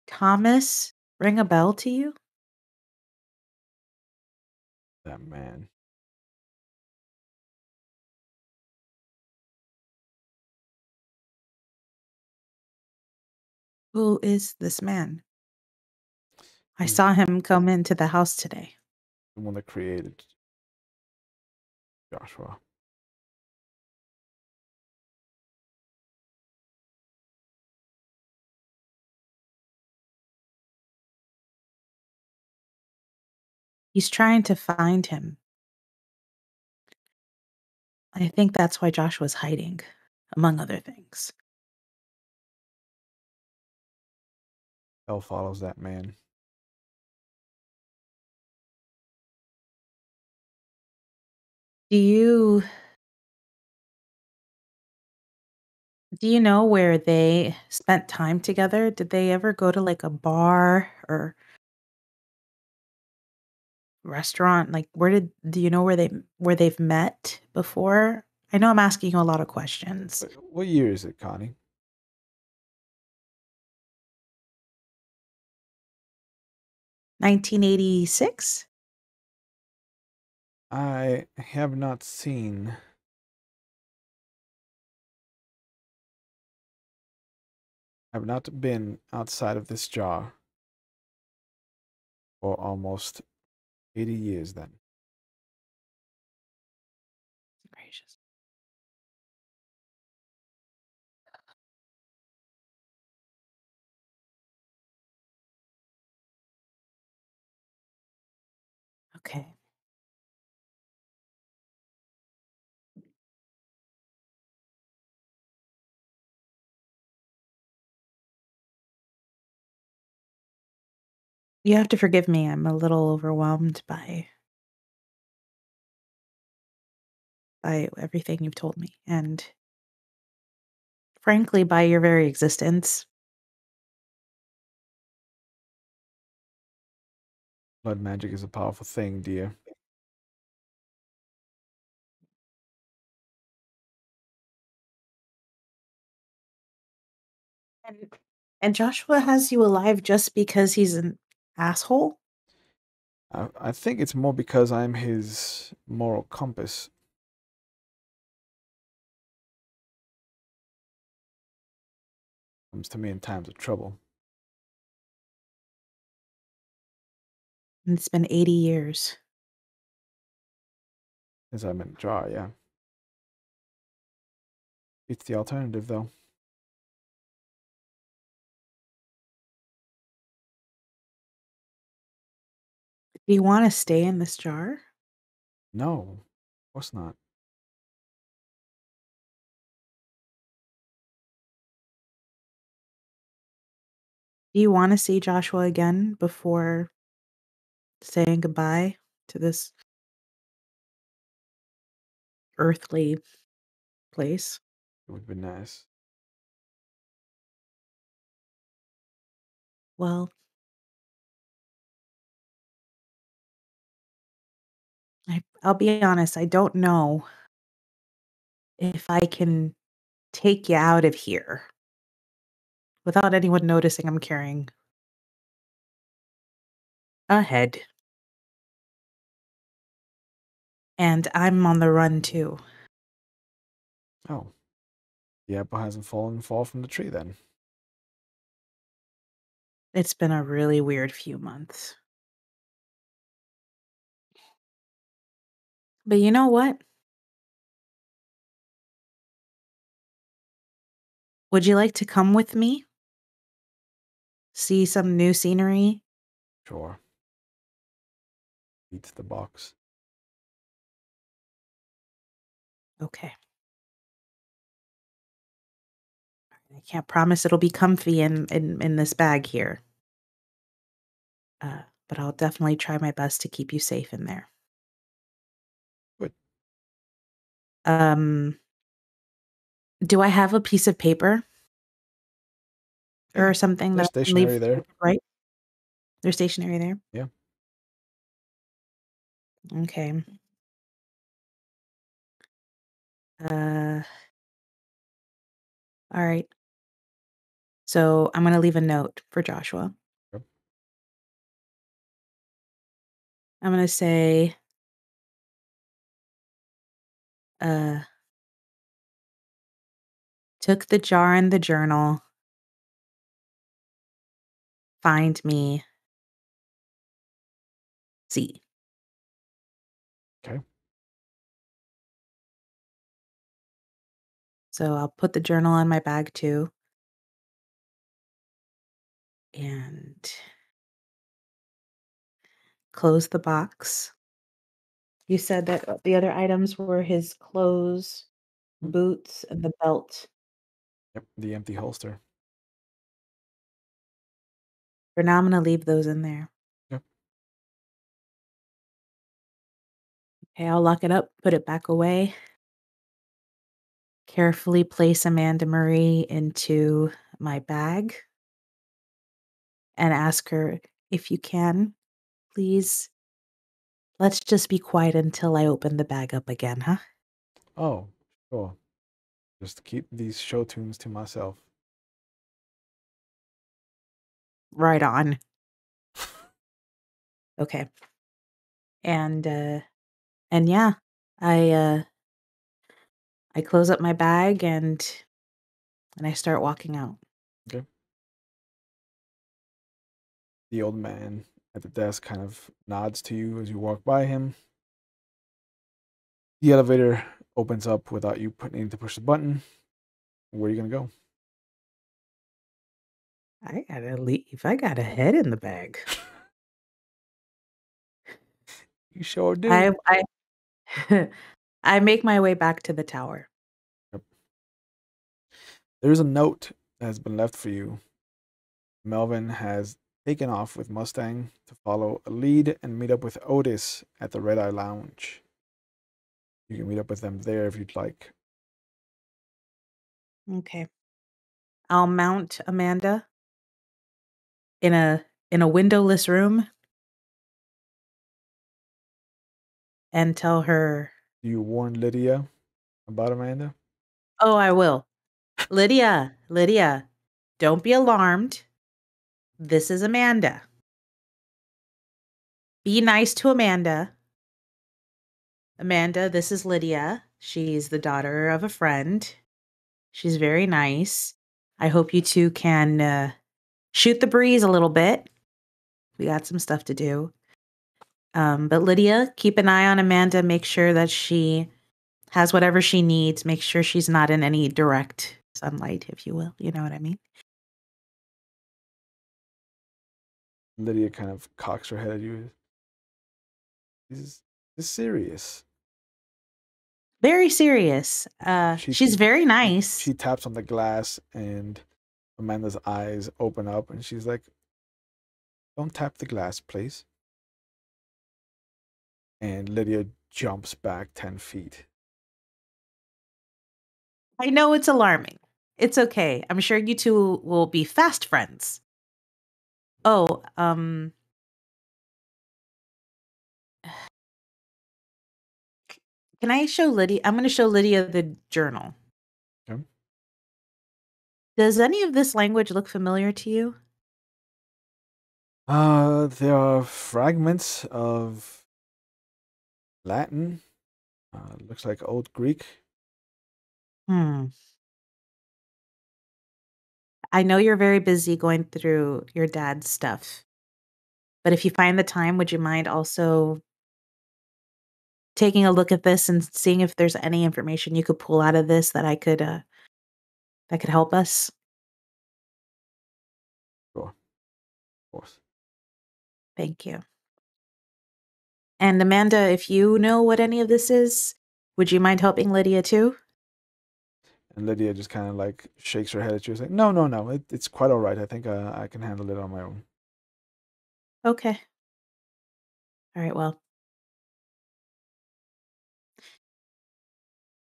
Thomas ring a bell to you? That man. Who is this man? I He's saw him come into the house today. the one that created Joshua. He's trying to find him. I think that's why Joshua's hiding, among other things. Hell follows that man. Do you know where they spent time together? Did they ever go to like a bar or restaurant? Like do you know where they've met before? I know I'm asking you a lot of questions. What year is it, Connie? 1986? I have not seen. Have not been outside of this jar for almost 80 years then. Gracious. Okay. You have to forgive me. I'm a little overwhelmed by everything you've told me and frankly by your very existence. Blood magic is a powerful thing, dear. And and Joshua has you alive just because he's an asshole? I think it's more because I'm his moral compass. Comes to me in times of trouble. And it's been 80 years. Since I'm in a jar, yeah. It's the alternative, though. Do you want to stay in this jar? No, of course not. Do you want to see Joshua again before saying goodbye to this earthly place? It would be nice. Well, I'll be honest, I don't know if I can take you out of here without anyone noticing I'm carrying a head. And I'm on the run too. Oh, the apple hasn't fallen fall from the tree then. It's been a really weird few months. But you know what? Would you like to come with me? See some new scenery? Sure. Beats the box. Okay. I can't promise it'll be comfy in this bag here. But I'll definitely try my best to keep you safe in there. Good. Um, do I have a piece of paper Yeah, or something they're that I can leave stationary for you there. to write? They're stationary there? Yeah. Okay. Uh, all right. So I'm gonna leave a note for Joshua. Yep. I'm gonna say, uh, took the jar and the journal. Find me. See. Okay. So I'll put the journal in my bag too. And close the box. You said that the other items were his clothes, Mm. boots, and the belt. Yep. The empty holster. For now, I'm gonna leave those in there. Yep. Okay, I'll lock it up, put it back away. Carefully place Amanda Marie into my bag and ask her, if you can, please, let's just be quiet until I open the bag up again, huh? Oh, sure. Just keep these show tunes to myself. Right on. Okay. And yeah, I I close up my bag and I start walking out. Okay. The old man at the desk kind of nods to you as you walk by him. The elevator opens up without you needing to push the button. Where are you gonna go? I gotta leave. I got a head in the bag. You sure I do. I I make my way back to the tower. Yep. There's a note that has been left for you. Melvin has taken off with Mustang to follow a lead and meet up with Otis at the Red Eye Lounge. You can meet up with them there if you'd like. Okay. I'll mount Amanda in a windowless room and tell her, Do you warn Lydia about Amanda? "Oh, I will. Lydia, Lydia, don't be alarmed. This is Amanda. Be nice to Amanda. Amanda, this is Lydia. She's the daughter of a friend. She's very nice. I hope you two can shoot the breeze a little bit. We got some stuff to do. But Lydia, keep an eye on Amanda. Make sure that she has whatever she needs. Make sure she's not in any direct sunlight, if you will. You know what I mean? Lydia kind of cocks her head at you. This is serious. Very serious. She She's very nice. she taps on the glass, and Amanda's eyes open up, and she's like, "Don't tap the glass, please." And Lydia jumps back 10 feet. I know it's alarming. It's okay. I'm sure you two will be fast friends. Oh, can I show Lydia? I'm going to show Lydia the journal. Okay. Does any of this language look familiar to you? There are fragments of Latin. Looks like Old Greek. Hmm. I know you're very busy going through your dad's stuff, but if you find the time, would you mind also taking a look at this and seeing if there's any information you could pull out of this that could help us? Sure, of course. Thank you. And Amanda, if you know what any of this is, would you mind helping Lydia too? And Lydia just kind of like shakes her head at you, saying, "No, no, no. It's quite all right. I think I can handle it on my own." Okay. All right, well.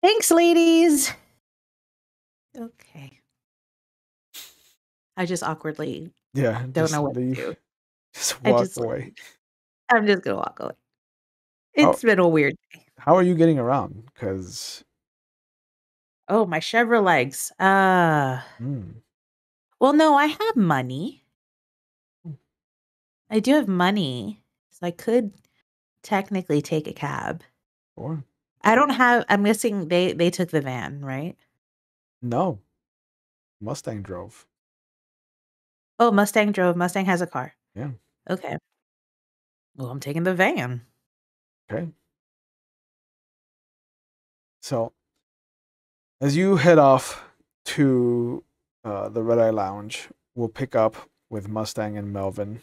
Thanks, ladies. Okay. I just awkwardly Yeah, don't just know what to leave. do. Just I walk just away. I'm just gonna walk away. How It's been a weird day. how are you getting around? Because Oh, my Chevrolet legs. mm, Well, no, I have money. mm, I do have money, so I could technically take a cab. or I don't have. I'm guessing they took the van, right? no, Mustang drove. Oh, Mustang drove. Mustang has a car. Yeah. Okay. Well, I'm taking the van. Okay. So as you head off to the Red Eye Lounge, we'll pick up with Mustang and Melvin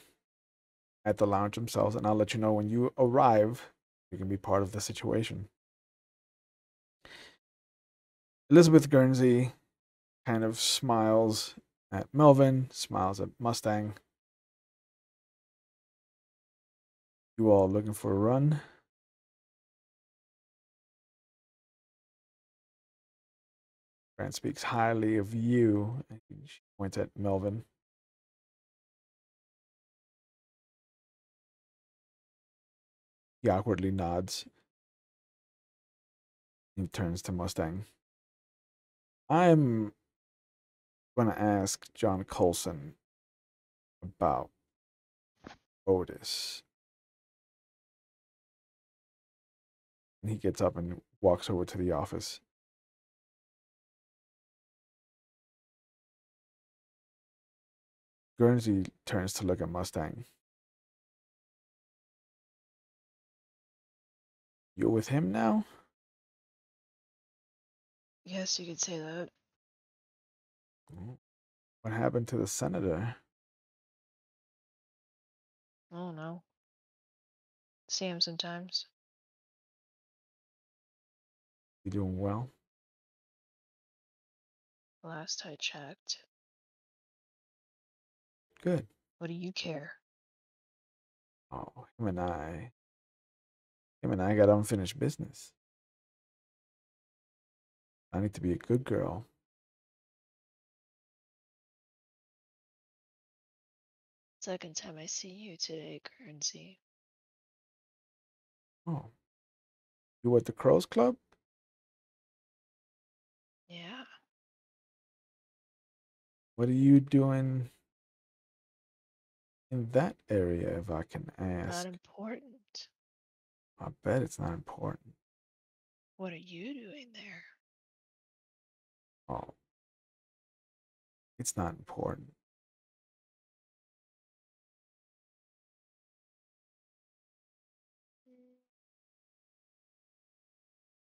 at the lounge themselves, and I'll let you know when you arrive. You can be part of the situation. Elizabeth Gurnsey kind of smiles at Melvin, smiles at Mustang. You all looking for a run? Grant speaks highly of you. And she points at Melvin. He awkwardly nods. He turns to Mustang. I'm going to ask John Coulson about Otis. And he gets up and walks over to the office. Guernsey turns to look at Mustang. You're with him now? Yes, you could say that. What happened to the senator? I don't know. See him sometimes. You doing well? Last I checked. Good. What do you care? Oh, him and I got unfinished business. I need to be a good girl. Second time I see you today, Guernsey. Oh, you at the Crows Club? Yeah, What are you doing in that area, if I can not ask? important. I bet it's not important. What are you doing there? Oh, it's not important.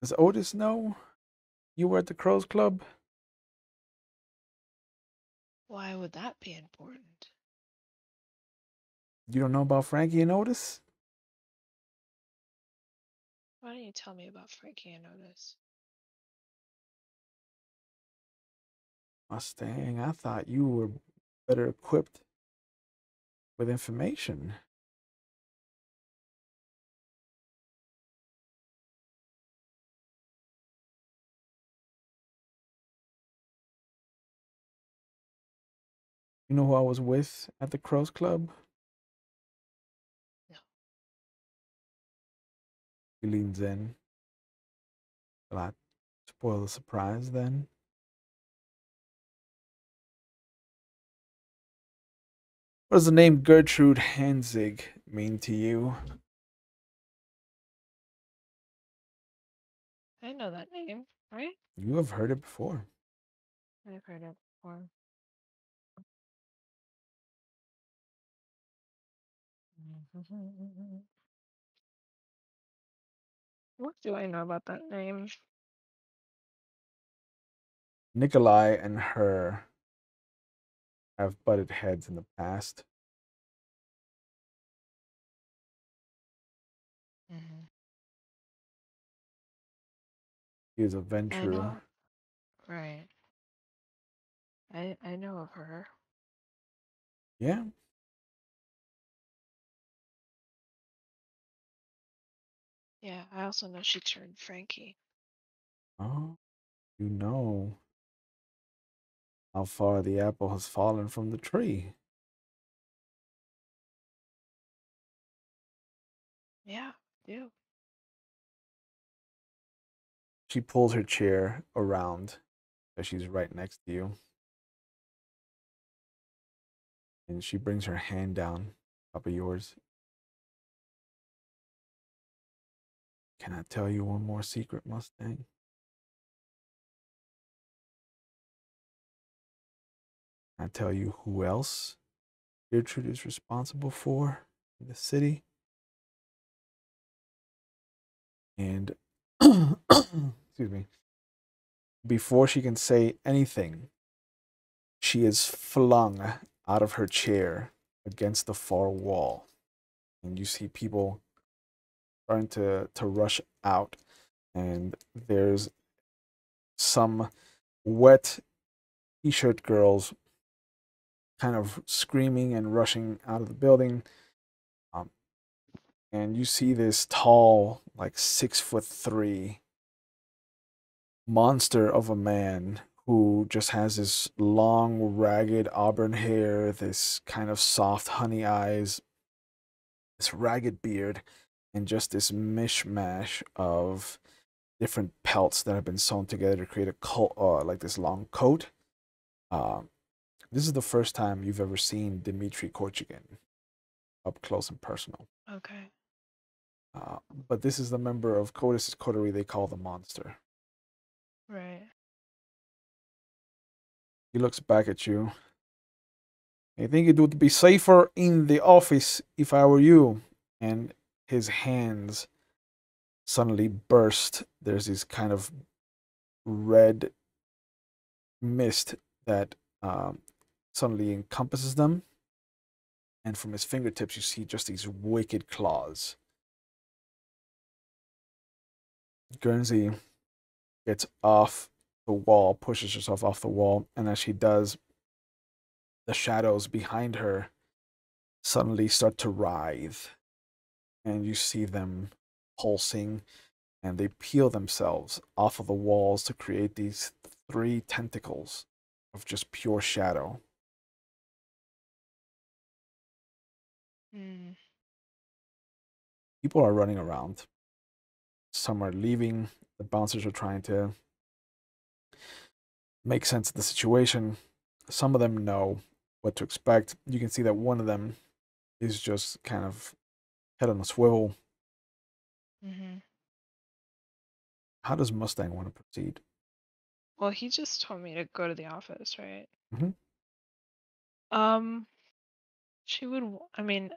Does Otis know you were at the Crows Club? Why would that be important? You don't know about Frankie and Otis? Why don't you tell me about Frankie and Otis? Mustang, I thought you were better equipped with information. You know who I was with at the Crows Club? No. He leans in. Will I spoil the surprise then? What does the name Gertrude Hanzig mean to you? I know that name, right? You have heard it before. I've heard it before. What do I know about that name? Nikolai and her have butted heads in the past. Mm-hmm. He is a I venturer. know. Right. I know of her. Yeah. Yeah, I also know she turned Frankie. Oh, you know how far the apple has fallen from the tree. Yeah, I do. She pulls her chair around as she's right next to you. And she brings her hand down top of yours. Can I tell you one more secret, Mustang? Can I tell you who else Gertrude is responsible for in the city? And excuse me, before she can say anything, she is flung out of her chair against the far wall. And you see people starting to rush out. And there's some wet t-shirt girls kind of screaming and rushing out of the building. Um, and you see this tall, like 6'3" monster of a man who just has this long, ragged auburn hair, this kind of soft honey eyes, this ragged beard, and just this mishmash of different pelts that have been sewn together to create a coat, like this long coat. Um, this is the first time you've ever seen Dmitri Korchagin up close and personal. Okay. Uh, but this is the member of Otis's coterie they call the Monster. Right. He looks back at you. I think it would be safer in the office if I were you. And his hands suddenly burst. There's this kind of red mist that suddenly encompasses them. And from his fingertips, you see just these wicked claws. Guernsey gets off the wall, pushes herself off the wall, and as she does, the shadows behind her suddenly start to writhe, and you see them pulsing, and they peel themselves off of the walls to create these 3 tentacles of just pure shadow. Mm. People are running around. Some are leaving. The bouncers are trying to make sense of the situation. Some of them know what to expect. You can see that one of them is just kind of head on a swivel. Mm-hmm. How does Mustang want to proceed? Well, he just told me to go to the office, right? Mm-hmm. Um, she would. I mean,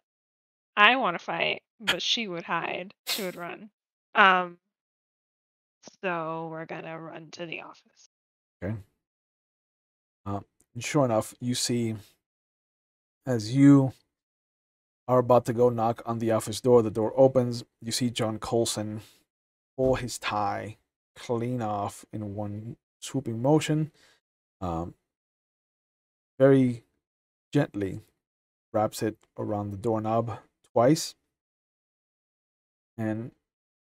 I want to fight, but she would hide. She would run. Um, So we're gonna run to the office. Okay. And sure enough, you see as you are about to go knock on the office door, the door opens. You see John Coulson pull his tie clean off in one swooping motion. Um, very gently wraps it around the doorknob twice. And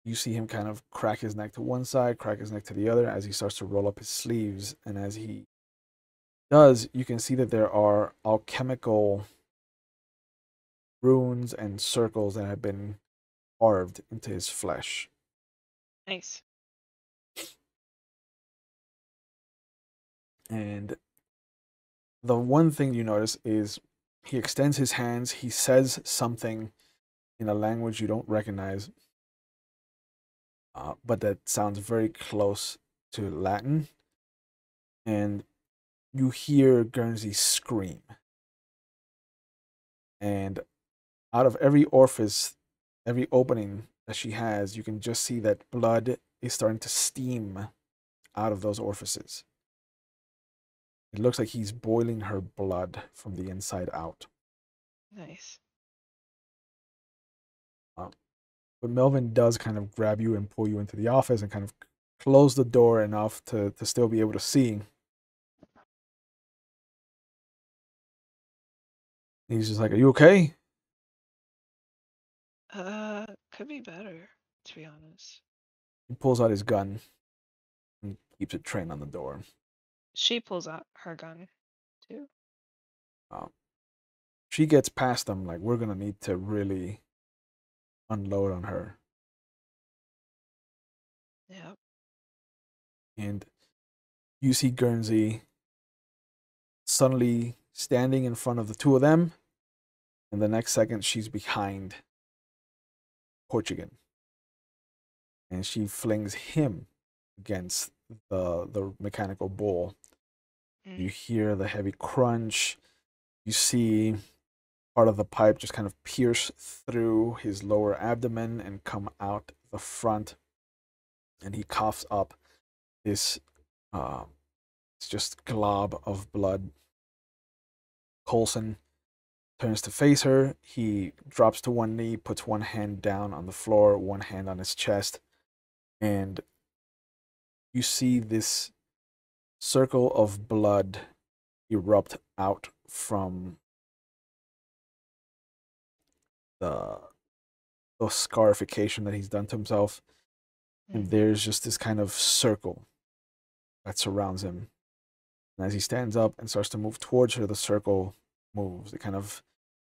you see him kind of crack his neck to one side, crack his neck to the other as he starts to roll up his sleeves. And as he does, you can see that there are alchemical runes and circles that have been carved into his flesh. Nice. And the one thing you notice is he extends his hands, he says something in a language you don't recognize, but that sounds very close to Latin. And you hear Guernsey scream. And out of every orifice, every opening that she has, you can just see that blood is starting to steam out of those orifices. It looks like he's boiling her blood from the inside out. Nice. But Melvin does kind of grab you and pull you into the office and kind of close the door enough to still be able to see. He's just like, "Are you okay?" Could be better, to be honest. He pulls out his gun and keeps it trained on the door. She pulls out her gun, too. She gets past them like, "We're gonna need to really unload on her." Yep. And you see Guernsey suddenly standing in front of the two of them, and the next second she's behind Portugan. And she flings him against the mechanical bull. You hear the heavy crunch. You see part of the pipe just kind of pierce through his lower abdomen and come out the front. And he coughs up this it's just glob of blood. Coulson turns to face her. He drops to one knee, puts one hand down on the floor, one hand on his chest, and you see this circle of blood erupt out from the scarification that he's done to himself. And there's just this kind of circle that surrounds him. And as he stands up and starts to move towards her, the circle moves. It kind of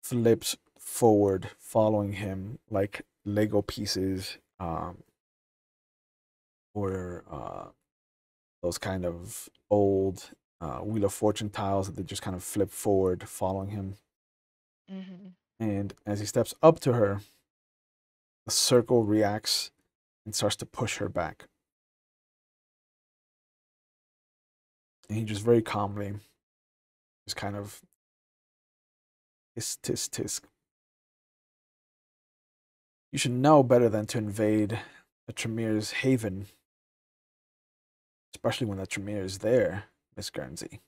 flips forward, following him like Lego pieces, or those kind of old Wheel of Fortune tiles that they just kind of flip forward, following him. And as he steps up to her, the circle reacts and starts to push her back. And he just very calmly, just kind of tisk, tisk, tisk. You should know better than to invade a Tremere's haven, especially when the Tremere is there, Miss Guernsey.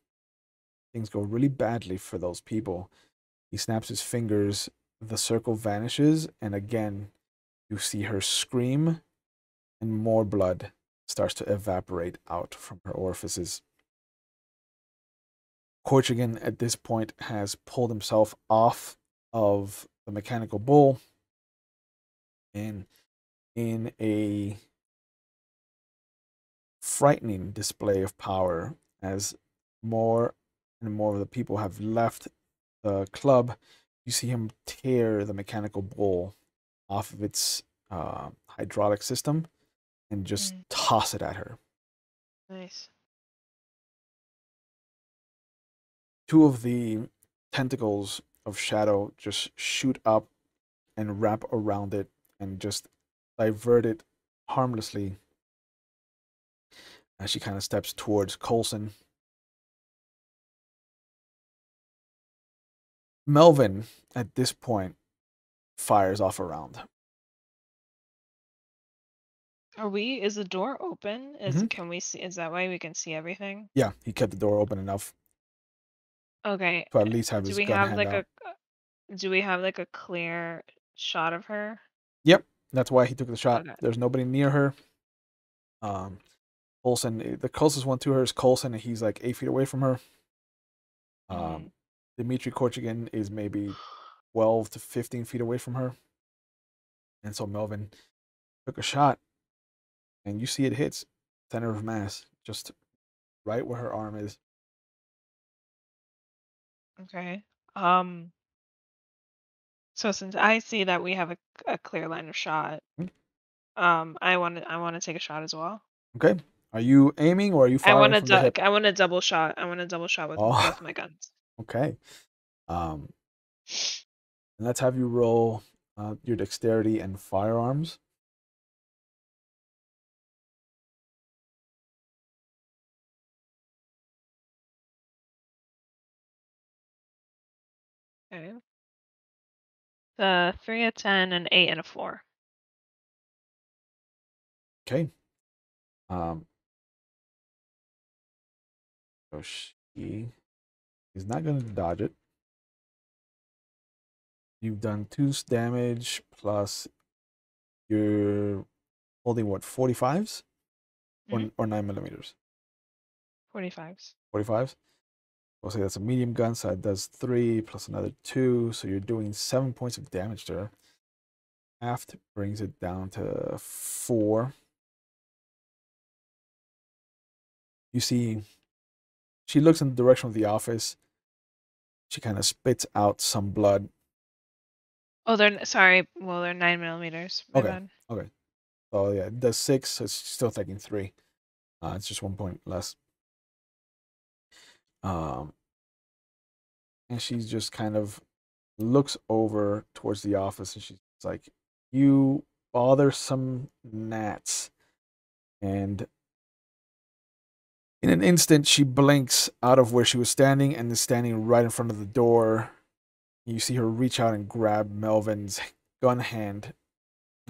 Things go really badly for those people. He snaps his fingers, the circle vanishes, and again, you see her scream, and more blood starts to evaporate out from her orifices. Corchigan, at this point, has pulled himself off of the mechanical bull, and in a frightening display of power, as more and more of the people have left the club, you see him tear the mechanical bull off of its hydraulic system and just toss it at her. Nice. Two of the tentacles of shadow just shoot up and wrap around it and just divert it harmlessly as she kind of steps towards Coulson. Melvin, at this point, fires off a round. Is the door open? Can we see, is that why we can see everything? Yeah, he kept the door open enough Okay. to at least have Do his we gun have hand like out. a clear shot of her? Yep, that's why he took the shot. Okay. There's nobody near her. Coulson, the closest one to her is Coulson, and he's like 8 feet away from her. Mhm. Dmitry Korchagin is maybe 12 to 15 feet away from her. And so Melvin took a shot, and you see it hits center of mass, just right where her arm is. Okay. So since I see that we have a clear line of shot, Mhm. I want to take a shot as well. Okay. Are you aiming or are you firing from the hip? I want to double shot. I want to double shot with Oh, both my guns. okay. And let's have you roll your dexterity and firearms. Okay. The 3, a 10, an 8, and a 4. Okay. Um, so she is not going to dodge it. You've done 2 damage plus you're holding what, 45s or 9 millimeters? 45s. 45s? We'll say that's a medium gun, so that does 3 plus another 2. So you're doing 7 points of damage to her. Aft brings it down to 4. You see, she looks in the direction of the office. She kind of spits out some blood. Oh, sorry. Well, they're 9 millimeters. My Okay. bad. Okay. So yeah, it does 6. So it's still taking 3. It's just 1 point less. Um, and she just kind of looks over towards the office, and she's like, "You bothersome gnats!" And in an instant, she blinks out of where she was standing and is standing right in front of the door. You see her reach out and grab Melvin's gun hand.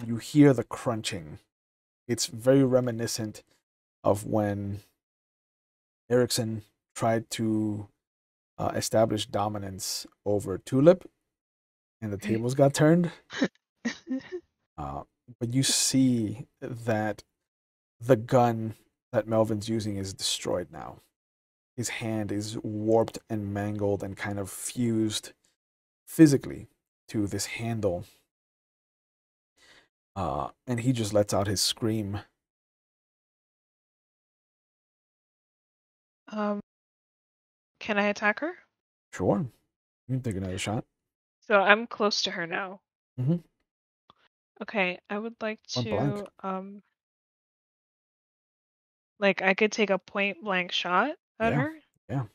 You hear the crunching. It's very reminiscent of when Erickson tried to establish dominance over Tulip and the tables got turned. Uh, but you see that the gun that Melvin's using is destroyed now. His hand is warped and mangled and kind of fused physically to this handle. And he just lets out his scream. Can I attack her? Sure. You can take another shot. So I'm close to her now. Mm-hmm. Okay, I would like Point blank. to like I could take a point blank shot at Yeah. her. Yeah.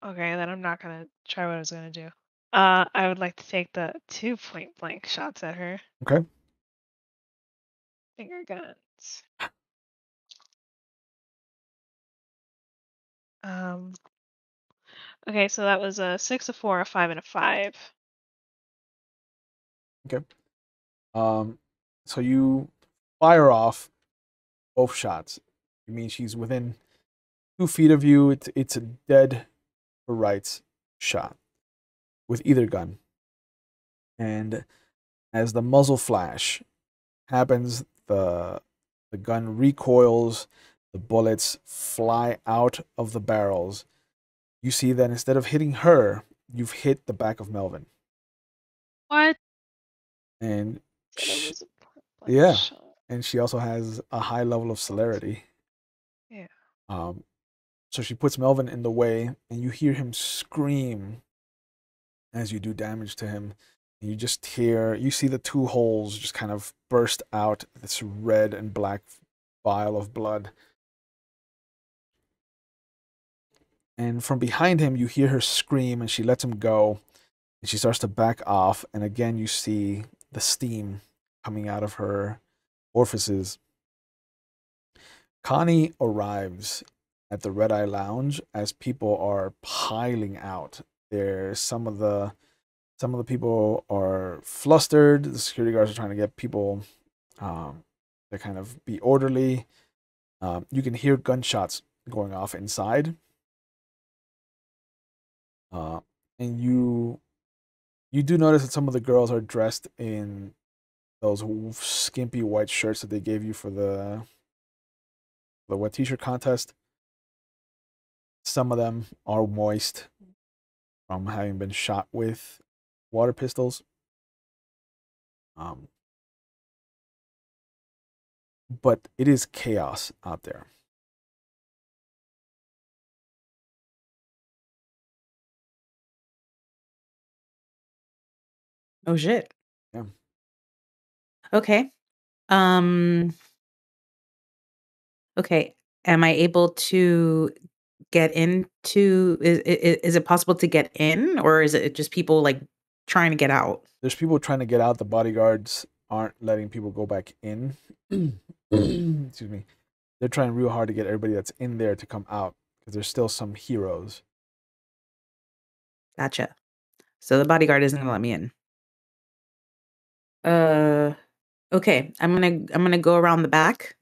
Okay, then I'm not gonna try what I was gonna do. I would like to take the 2 point blank shots at her. Okay. Finger guns. Um. Okay, so that was a 6, a 4, a 5, and a 5. Okay. So you fire off both shots. You mean she's within 2 feet of you. It's a dead for rights shot with either gun. And as the muzzle flash happens, the gun recoils, the bullets fly out of the barrels. You see that instead of hitting her, you've hit the back of Melvin. What? And Said it was a point blank yeah, shot. and she also has a high level of celerity. Yeah. So she puts Melvin in the way, and you hear him scream as you do damage to him. And you see the 2 holes just kind of burst out this red and black vial of blood. And from behind him, you hear her scream, and she lets him go. And she starts to back off. And again, you see the steam coming out of her orifices. Connie arrives at the Red Eye Lounge as people are piling out. There's some of the people are flustered. The security guards are trying to get people to kind of be orderly. You can hear gunshots going off inside. And you do notice that some of the girls are dressed in those skimpy white shirts that they gave you for the wet t-shirt contest. Some of them are moist from having been shot with water pistols. But it is chaos out there. Oh shit. Yeah. Okay. Okay. Am I able to get into is it possible to get in, or is it just people like trying to get out? There's people trying to get out. The bodyguards aren't letting people go back in. Excuse me. They're trying real hard to get everybody that's in there to come out because there's still some heroes. Gotcha. So the bodyguard isn't gonna let me in. Okay. I'm gonna go around the back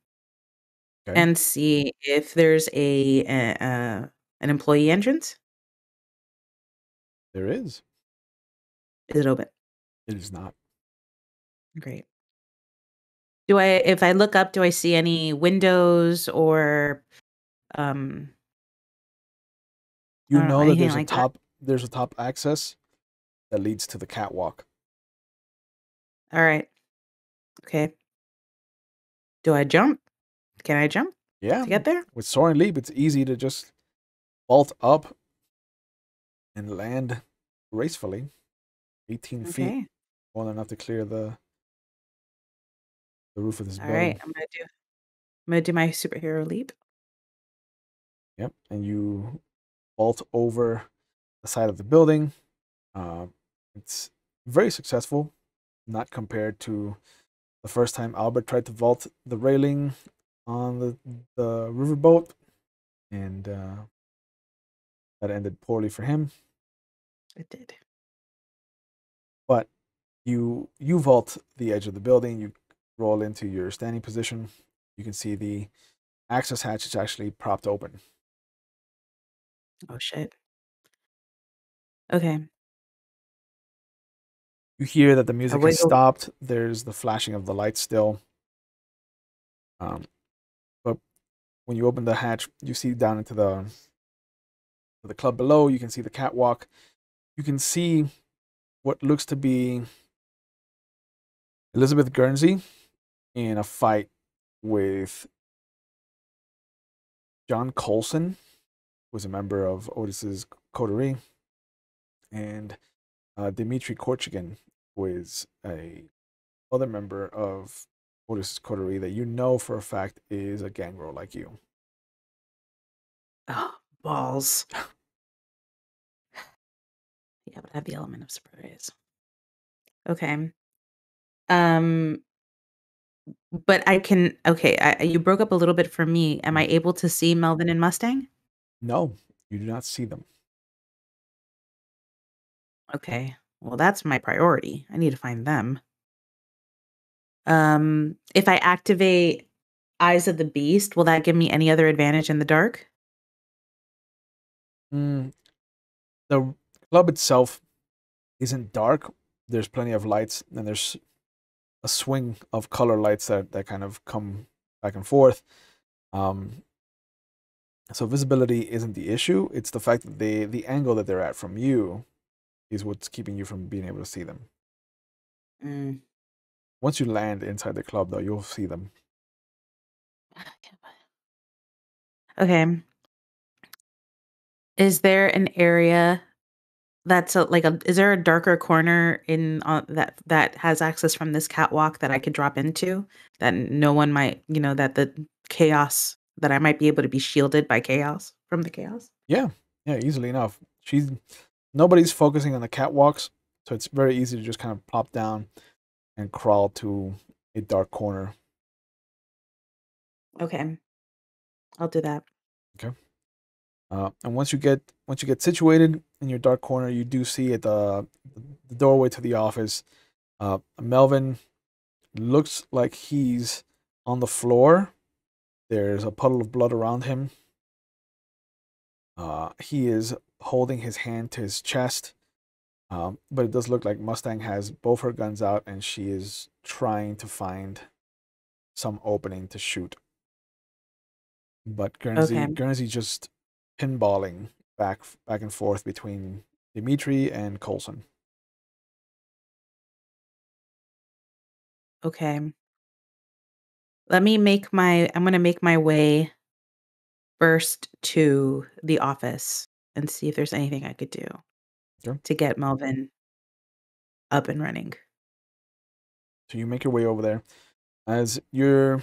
Okay. and see if there's an employee entrance. There is. Is it open? It is not. Great. If I look up, do I see any windows or You I don't know, know that anything like that? there's a top access that leads to the catwalk. All right. Okay. Do I jump? Can I jump Yeah. to get there? With Soaring Leap, it's easy to just vault up and land gracefully. 18 feet. Okay. More than enough to clear the roof of this All building. right. I'm gonna do my superhero leap. Yep. And you vault over the side of the building. It's very successful, not compared to the first time Albert tried to vault the railing on the riverboat, and that ended poorly for him. It did. But you vault the edge of the building. You roll into your standing position. You can see the access hatch is actually propped open. Oh shit. Okay. You hear that the I music has wiggle. stopped. There's the flashing of the lights still. But when you open the hatch, you see down into the club below. You can see the catwalk. You can see what looks to be Elizabeth Gurnsey in a fight with John Coulson, who was a member of Otis's coterie, and Dmitry Korchagin, who is a other member of Otis's coterie that you know for a fact is a gangrel like you. Oh, balls. Yeah, but I have the element of surprise. Okay. Um, but I can. Okay, you broke up a little bit for me. Am I able to see Melvin and Mustang? No, you do not see them. Okay. Well, that's my priority. I need to find them. If I activate Eyes of the Beast, will that give me any other advantage in the dark? The club itself isn't dark. There's plenty of lights, and there's a swing of color lights that kind of come back and forth. So visibility isn't the issue. It's the fact that the angle that they're at from you is what's keeping you from being able to see them. Mm. Once you land inside the club, though, you'll see them. Okay. Is there an area that's is there a darker corner in that has access from this catwalk that I could drop into that no one might, that the chaos that I might be able to be shielded by chaos from the chaos? Yeah, easily enough. Nobody's focusing on the catwalks, so it's very easy to just kind of plop down and crawl to a dark corner. Okay. I'll do that. Okay. And once you get situated in your dark corner, you do see at the doorway to the office, Melvin Looks like he's on the floor. There's a puddle of blood around him. He is holding his hand to his chest. But it does look like Mustang has both her guns out and she is trying to find some opening to shoot. But Okay. Guernsey just pinballing back and forth between Dimitri and Coulson. Okay. I'm gonna make my way first to the office and see if there's anything I could do Sure. to get Melvin up and running. So you make your way over there. As you're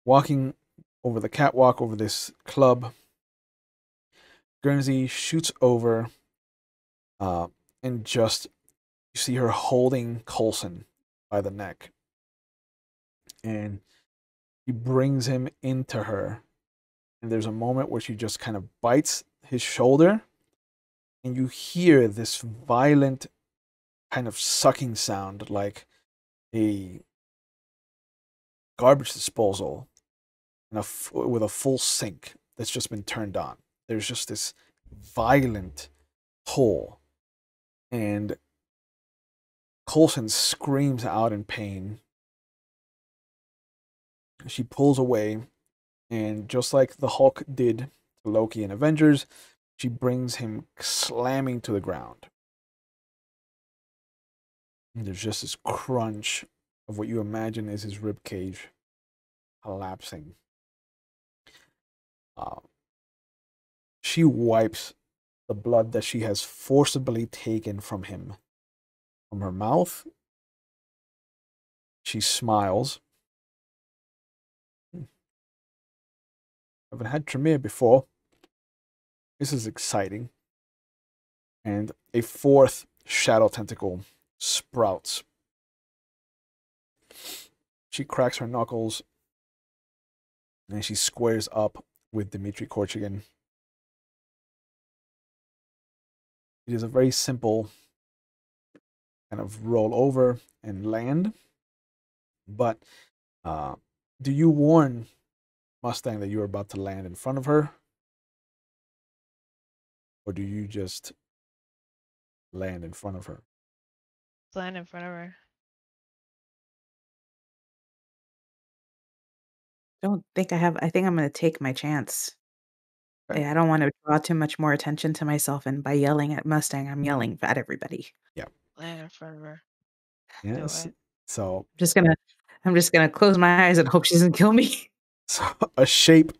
walking over the catwalk over this club, Guernsey shoots over, and just you see her holding Coulson by the neck, and he brings him into her. And there's a moment where she just kind of bites his shoulder, and you hear this violent kind of sucking sound like a garbage disposal with a full sink that's just been turned on. There's just this violent pull, and Coulson screams out in pain. She pulls away, and just like the Hulk did to Loki in Avengers, she brings him slamming to the ground. And there's just this crunch of what you imagine is his rib cage collapsing. She wipes the blood that she has forcibly taken from him from her mouth. She smiles. Haven't had Tremere before. This is exciting. And a fourth shadow tentacle sprouts. She cracks her knuckles and she squares up with Dmitry Korchagin. It is a very simple kind of roll over and land. But do you warn Mustang that you're about to land in front of her? Or do you just land in front of her? Land in front of her. I think I'm gonna take my chance. Okay. I don't want to draw too much more attention to myself, and by yelling at Mustang, I'm yelling at everybody. Yeah. Land in front of her. Yes. Do it. So I'm just gonna close my eyes and hope she doesn't kill me. So a shape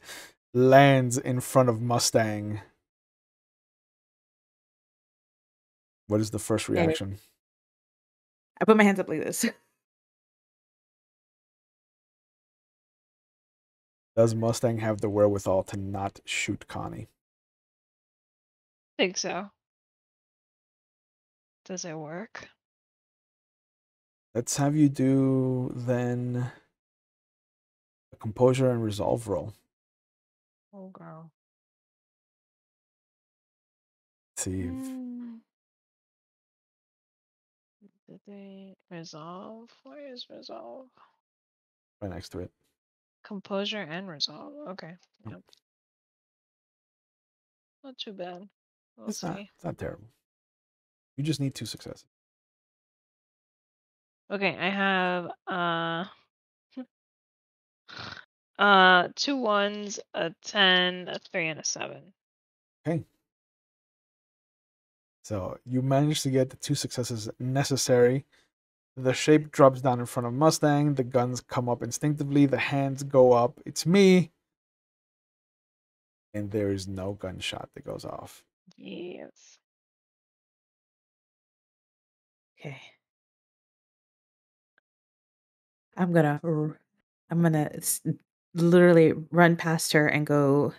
lands in front of Mustang. What is the first Okay. reaction? I put my hands up like this. Does Mustang have the wherewithal to not shoot Connie? I think so. Does it work? Let's have you do then a composure and resolve roll. Oh, girl. See if Did they resolve? What is resolve? right next to it. Composure and resolve. Okay. Oh. Yep. Not too bad. We'll see. It's not terrible. You just need 2 successes. Okay, I have 2 1s, a 10, a 3, and a 7. Okay. So you managed to get the 2 successes necessary. The shape drops down in front of Mustang. The guns come up instinctively. The hands go up. It's me. And there is no gunshot that goes off. Yes. Okay. I'm gonna literally run past her and go.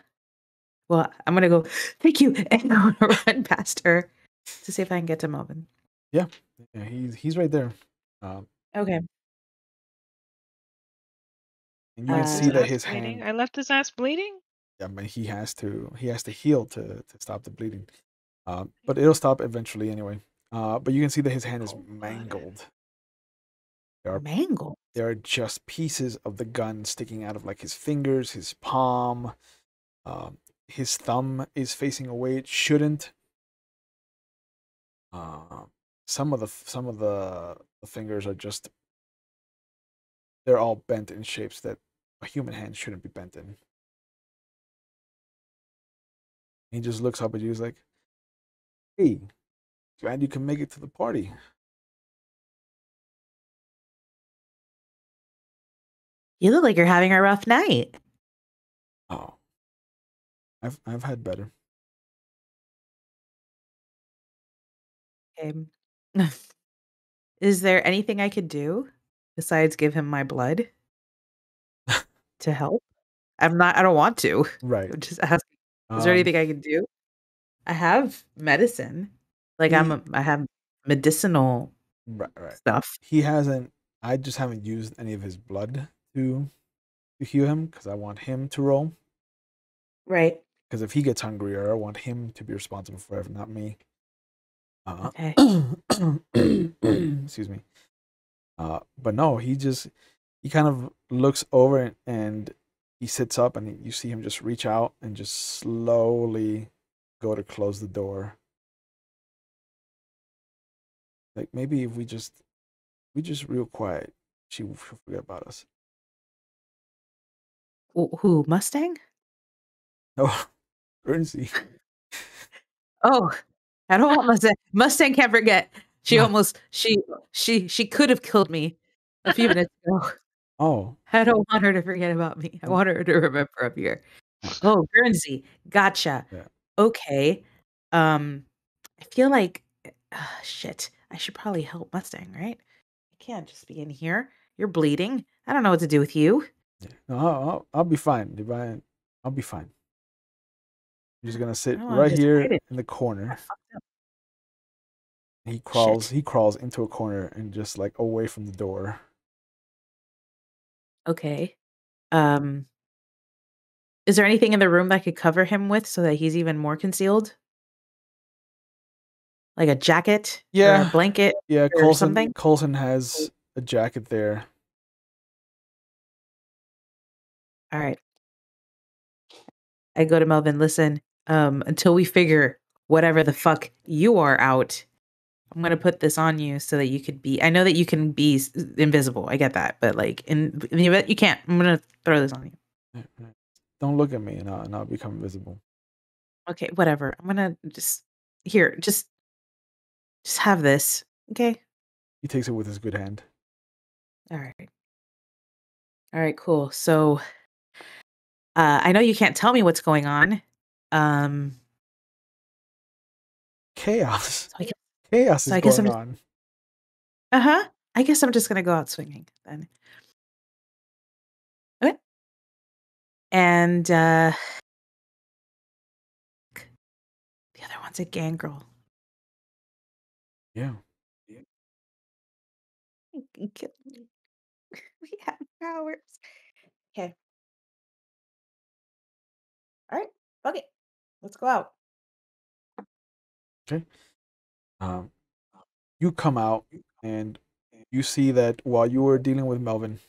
Well, I'm gonna go. Thank you, and I'm gonna run past her to see if I can get to Melvin. Yeah, he's right there. Okay. And you can see that his bleeding. hand. I left his ass bleeding. Yeah, but he has to heal to stop the bleeding. But it'll stop eventually anyway. But you can see that his hand is mangled. There are Mangled. there are just pieces of the gun sticking out of like his fingers, his palm. His thumb is facing away. It shouldn't. Uh, some of the fingers are just, they're all bent in shapes that a human hand shouldn't be bent in. He just looks up at you. He's like, "Hey, glad you can make it to the party." You look like you're having a rough night. Oh, I've had better. Okay. Is there anything I could do besides give him my blood to help? I don't want to. Right. I'm just asking. Is there Um. anything I can do? I have medicine. Like He. I have medicinal Right. Right. stuff. He hasn't. I just haven't used any of his blood to heal him because I want him to roll. Right. Because if he gets hungrier, I want him to be responsible for it, not me. Okay. Excuse me. But no, he kind of looks over and he sits up and you see him just reach out and just slowly go to close the door. Like maybe if we just real quiet, she'll forget about us. Who? Mustang? No, Gurnsey. Oh, I don't want Mustang. Mustang can't forget. She No. almost she could have killed me a few minutes ago. Oh, I don't want her to forget about me. I want her to remember I'm here. Oh, Guernsey. Gotcha. yeah. Okay. I feel like shit. I should probably help Mustang, right? I can't just be in here. You're bleeding. I don't know what to do with you. Yeah. No, I'll be fine. Divine, I'll be fine. I'm just gonna I sit don't want right to just here hide it. in the I corner. fucked up. He Shit. crawls into a corner and just like away from the door. Okay. Um, is there anything in the room that I could cover him with so that he's even more concealed? Like a jacket or a Yeah, blanket yeah. or Coulson something? Coulson has a jacket there. All right. I go to Melvin, listen, until we figure whatever the fuck you are out, I'm gonna put this on you so that you could be. I know that you can be invisible. I get that, but like in the event you can't, I'm gonna throw this on you. Yeah, yeah. Don't look at me, and I'll become invisible. Okay, whatever. I'm gonna just here, just have this. Okay. He takes it with his good hand. All right. All right. Cool. So, I know you can't tell me what's going on. Um. Chaos, So I guess. chaos So is I guess I'm going just. on. I guess I'm just gonna go out swinging then. Okay. And the other one's a gangrel. Yeah. You can kill me. We have powers. Okay. All right. Fuck it. Let's go out. Okay. Um, you come out and you see that while you were dealing with Melvin,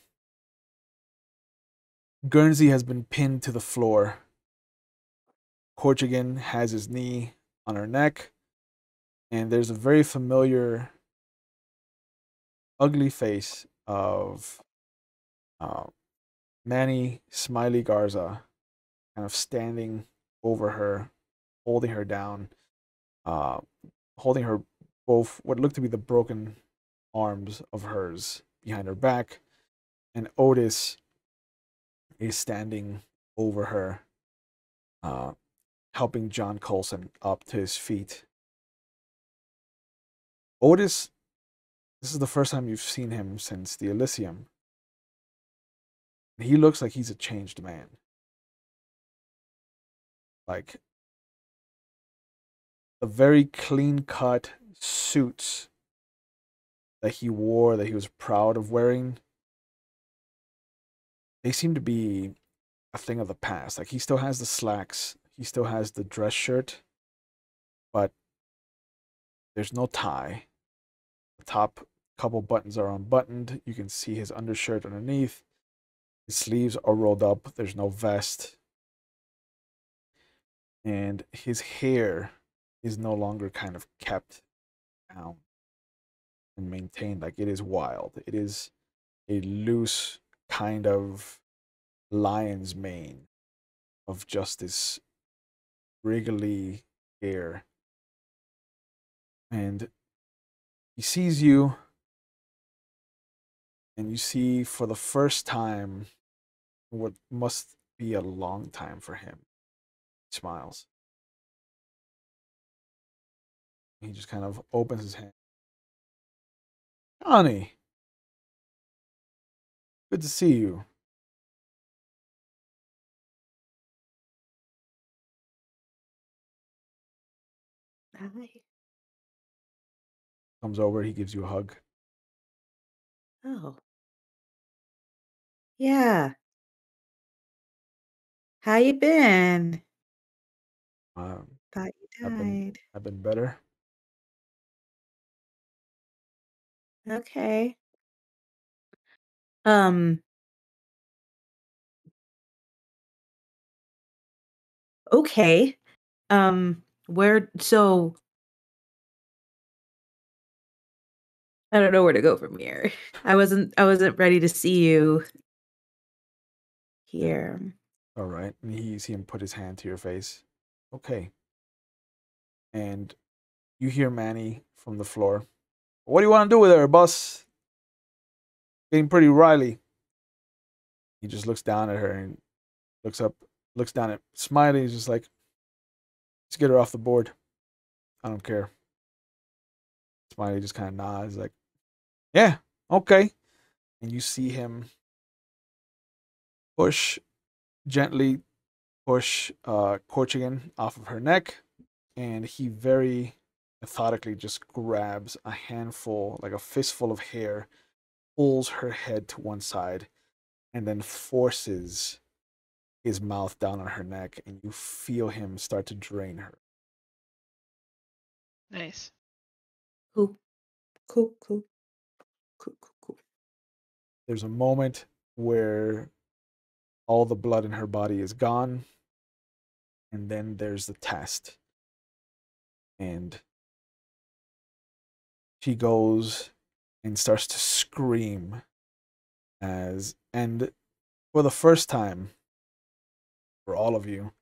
Guernsey has been pinned to the floor. Corchigan has his knee on her neck, and there's a very familiar, ugly face of uh, Manny Smiley Garza kind of standing over her, holding her down, uh, holding her both what looked to be the broken arms of hers behind her back, and Otis is standing over her, uh, helping John Coulson up to his feet. Otis, this is the first time you've seen him since the Elysium. He looks like he's a changed man. Like the very clean cut suits that he wore, that he was proud of wearing, they seem to be a thing of the past. Like he still has the slacks, he still has the dress shirt, but there's no tie. The top couple buttons are unbuttoned. You can see his undershirt underneath. His sleeves are rolled up. There's no vest. And his hair is no longer kind of kept down and maintained. Like, it is wild. It is a loose kind of lion's mane of just this wriggly hair. And he sees you, and you see for the first time what must be a long time for him. He smiles. He just kind of opens his hand. Connie, good to see you. Hi. Comes over, he gives you a hug. Oh. Yeah. How you been? Um, Thought you I've been died. I've been better. Okay. Um, okay. Where so I don't know where to go from here. I wasn't ready to see you here. All right. And you see him put his hand to your face. Okay. And you hear Manny from the floor. What do you want to do with her, boss? Getting pretty riley. He just looks down at her and looks up, looks down at Smiley. He's just like, let's get her off the board. I don't care. Smiley just kind of nods, like, yeah, okay. And you see him push, gently push Corchigan off of her neck. And he very methodically just grabs a handful, like a fistful of hair, pulls her head to one side, and then forces his mouth down on her neck, and you feel him start to drain her. Nice. Cool. Cool, cool. Cool, cool, cool. There's a moment where all the blood in her body is gone, and then there's the test. And she goes and starts to scream and for the first time, for all of you,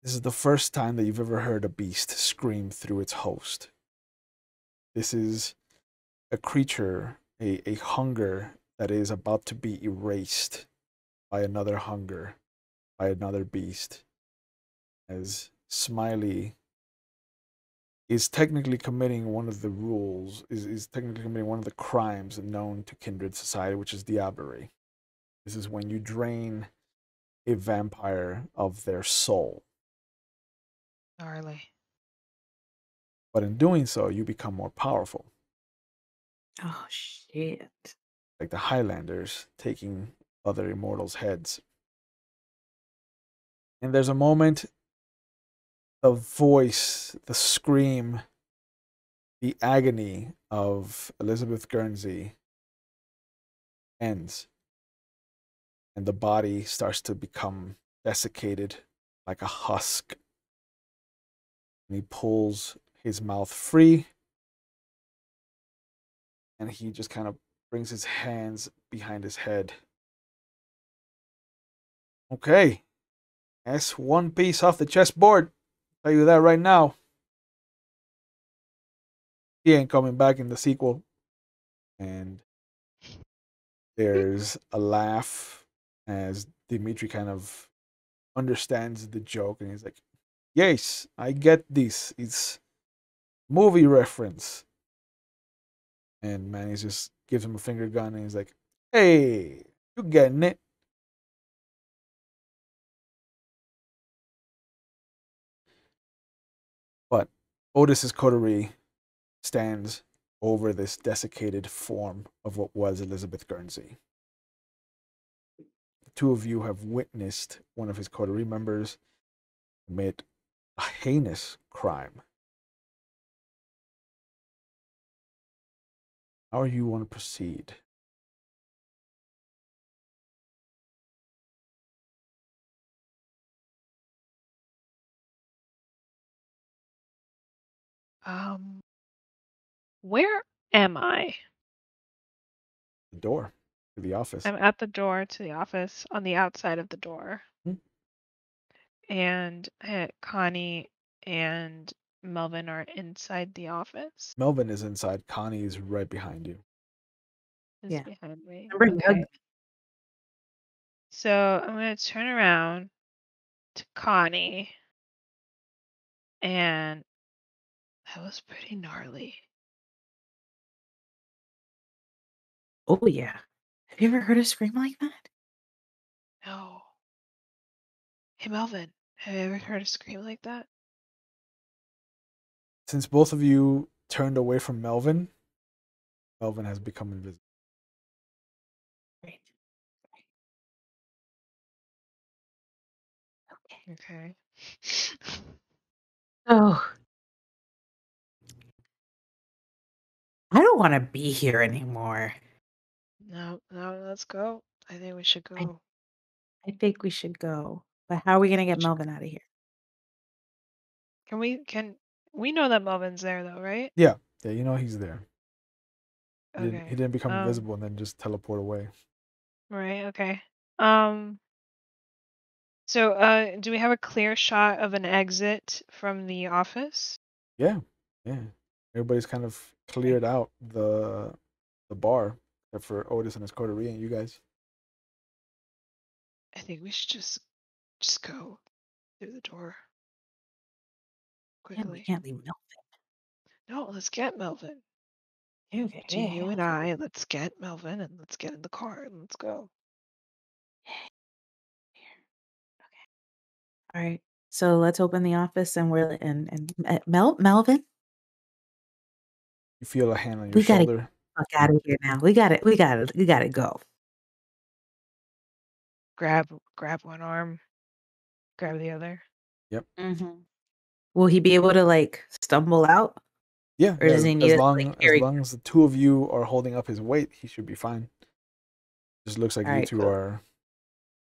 this is the first time that you've ever heard a beast scream through its host. This is a creature, a hunger that is about to be erased by another hunger, by another beast. As Smiley is technically committing one of the rules, is technically committing one of the crimes known to kindred society, which is diablerie. This is when you drain a vampire of their soul. Gnarly. But in doing so, you become more powerful. Oh shit. Like the Highlanders taking other immortals' heads. And there's a moment, the voice, the scream, the agony of Elizabeth Gurnsey ends. And the body starts to become desiccated like a husk. And he pulls his mouth free. And he just kind of brings his hands behind his head. Okay. That's one piece off the chessboard. Tell you that right now. He ain't coming back in the sequel. And there's a laugh as Dimitri kind of understands the joke and he's like, yes, I get this. It's movie reference. And Manny just gives him a finger gun and he's like, hey, you getting it. But Otis's coterie stands over this desiccated form of what was Elizabeth Gurnsey. The two of you have witnessed one of his coterie members commit a heinous crime. How you want to proceed? Where am I? The door to the office. I'm at the door to the office on the outside of the door. Hmm. And Connie and Melvin are inside the office. Melvin is inside. Connie is right behind you. Is Yeah. behind me. Remember, he hugged Okay. So I'm going to turn around to Connie. And that was pretty gnarly. Oh, yeah. Have you ever heard a scream like that? No. Hey, Melvin, have you ever heard a scream like that? Since both of you turned away from Melvin, Melvin has become invisible. Right. Okay. Okay. Oh, I don't want to be here anymore. No, let's go. I think we should I, go. I think we should go. But how are we going to get Melvin out of here? Can we know that Melvin's there though, right? Yeah, you know he's there. He Okay. didn't become invisible and then just teleport away. Right, okay. So do we have a clear shot of an exit from the office? Yeah. Everybody's kind of cleared out the bar, except for Otis and his coterie and you guys. I think we should just go through the door Yeah, we quickly. can't leave Melvin. No, let's get Melvin. Okay. Between you and I, let's get Melvin and let's get in the car and let's go. All right. So let's open the office and Melvin, You feel a hand on your we gotta get shoulder. the fuck out of here now. We gotta go. Grab one arm, grab the other. Yep. Mm-hmm. Will he be able to like stumble out? Yeah, Or does he need as it long like carry? as the two of you are holding up his weight, he should be fine. Just looks like All you right, two cool. are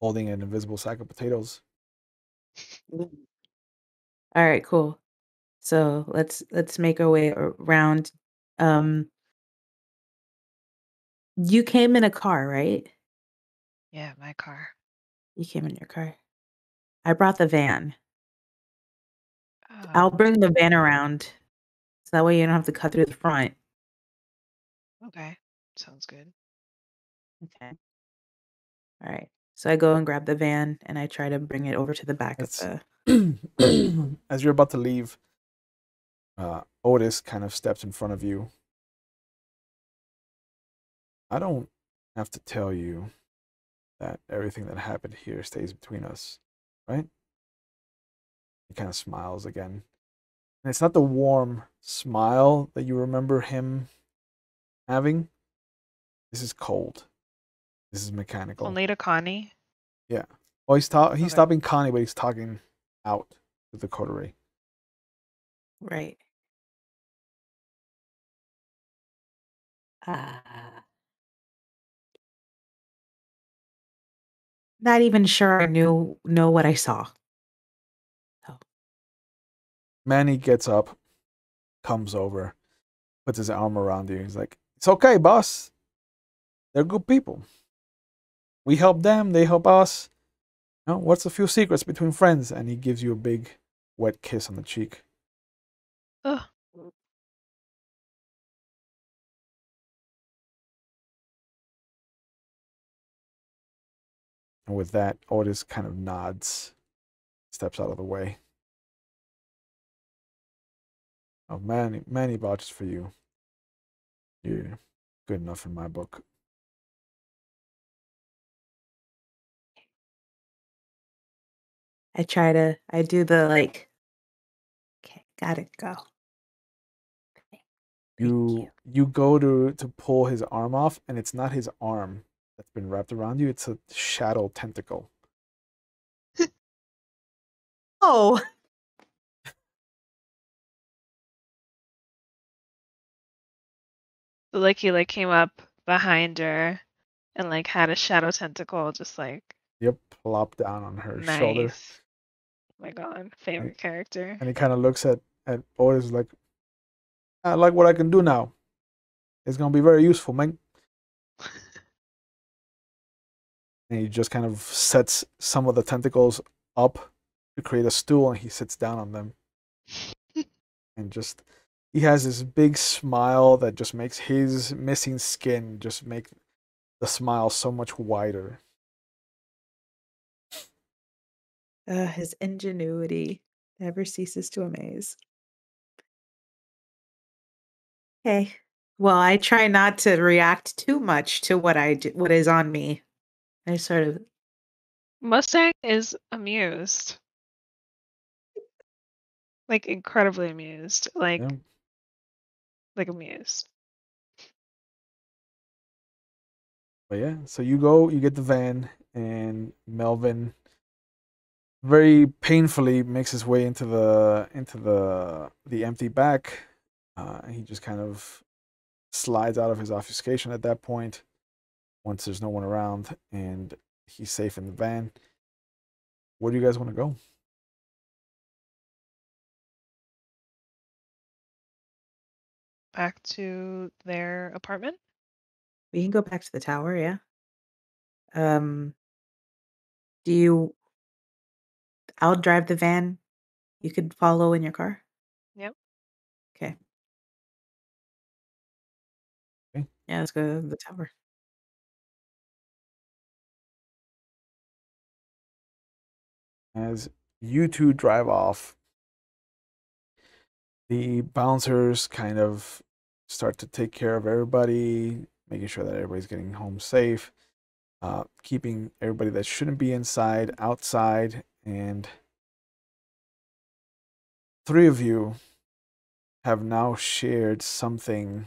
holding an invisible sack of potatoes. All right, cool. So let's make our way around. You came in a car, right? Yeah, my car. You came in your car. I brought the van. I'll Um, bring the van around, so that way you don't have to cut through the front. okay, sounds good. Okay. All right. So I go and grab the van and I try to bring it over to the back of That's the. as you're about to leave, Otis kind of steps in front of you. I don't have to tell you that everything that happened here stays between us, right? He kind of smiles again. And it's not the warm smile that you remember him having. This is cold. This is mechanical. Only to Connie. Yeah. Well, he's Okay. stopping Connie, but he's talking out to the coterie. Right. Not even sure I know what I saw. Oh. Manny gets up, comes over, puts his arm around you. He's like, "It's okay, boss. They're good people. We help them, they help us. No, what's a few secrets between friends?" And he gives you a big, wet kiss on the cheek. Ugh. And with that, Otis kind of nods, steps out of the way. Oh, Manny vouches for you. You're good enough in my book. I do the like, okay, gotta go. Okay, thank you. You go to pull his arm off, and it's not his arm that's been wrapped around you. It's a shadow tentacle. Oh, like he like came up behind her and like had a shadow tentacle just like Yep, plop down on her shoulder. nice. Oh my god, favorite character. And he kind of looks at Otis like, I like what I can do now. It's gonna be very useful, man. And he just kind of sets some of the tentacles up to create a stool, and he sits down on them. And just he has this big smile that just makes his missing skin just make the smile so much wider. His ingenuity never ceases to amaze. Okay. Well, I try not to react too much to what I do, what is on me. I sort of Mustang is amused. Like incredibly amused. Like Yeah. like amused. But yeah, so you go, you get the van, and Melvin very painfully makes his way into the empty back. He just kind of slides out of his obfuscation at that point once there's no one around and he's safe in the van. Where do you guys want to go? Back to their apartment. we can go back to the tower, yeah. Do you I'll drive the van. You could follow in your car? Yep. Okay. Okay. Yeah, let's go to the tower. As you two drive off, the bouncers kind of start to take care of everybody, making sure that everybody's getting home safe, keeping everybody that shouldn't be inside outside, and three of you have now shared something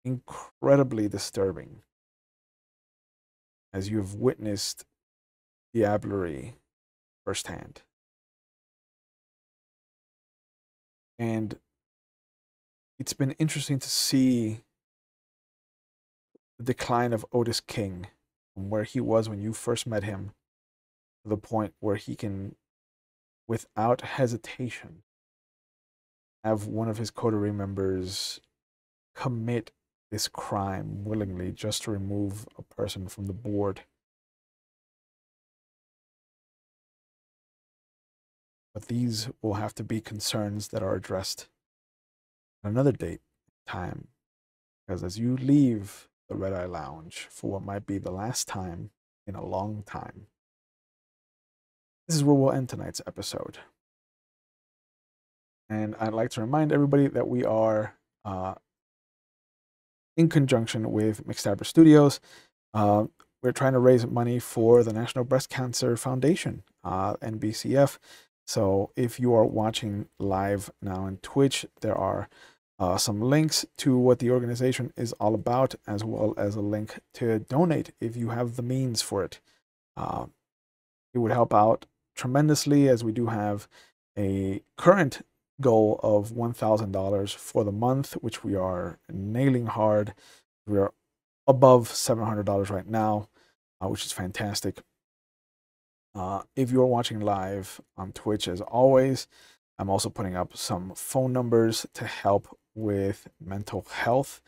incredibly disturbing as you've witnessed diablerie firsthand. And it's been interesting to see the decline of Otis King from where he was when you first met him to the point where he can, without hesitation, have one of his coterie members commit this crime willingly just to remove a person from the board. But these will have to be concerns that are addressed at another date, time, because as you leave the Red Eye Lounge for what might be the last time in a long time, this is where we'll end tonight's episode. And I'd like to remind everybody that we are in conjunction with McStabber Studios. We're trying to raise money for the National Breast Cancer Foundation, NBCF. So if you are watching live now on Twitch, there are some links to what the organization is all about, as well as a link to donate if you have the means for it. It would help out tremendously, as we do have a current goal of $1,000 for the month, which we are nailing hard. We are above $700 right now, which is fantastic. If you're watching live on Twitch, as always, I'm also putting up some phone numbers to help with mental health,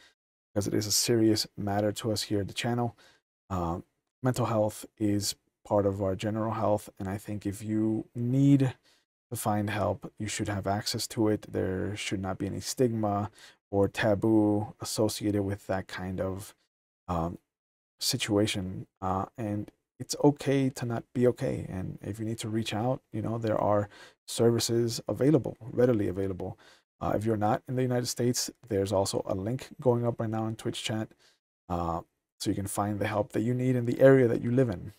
because it is a serious matter to us here at the channel. Mental health is part of our general health, and I think if you need to find help, you should have access to it. There should not be any stigma or taboo associated with that kind of situation, and it's okay to not be okay. And if you need to reach out, there are services available, readily available. If you're not in the United States, there's also a link going up right now in Twitch chat, so you can find the help that you need in the area that you live in.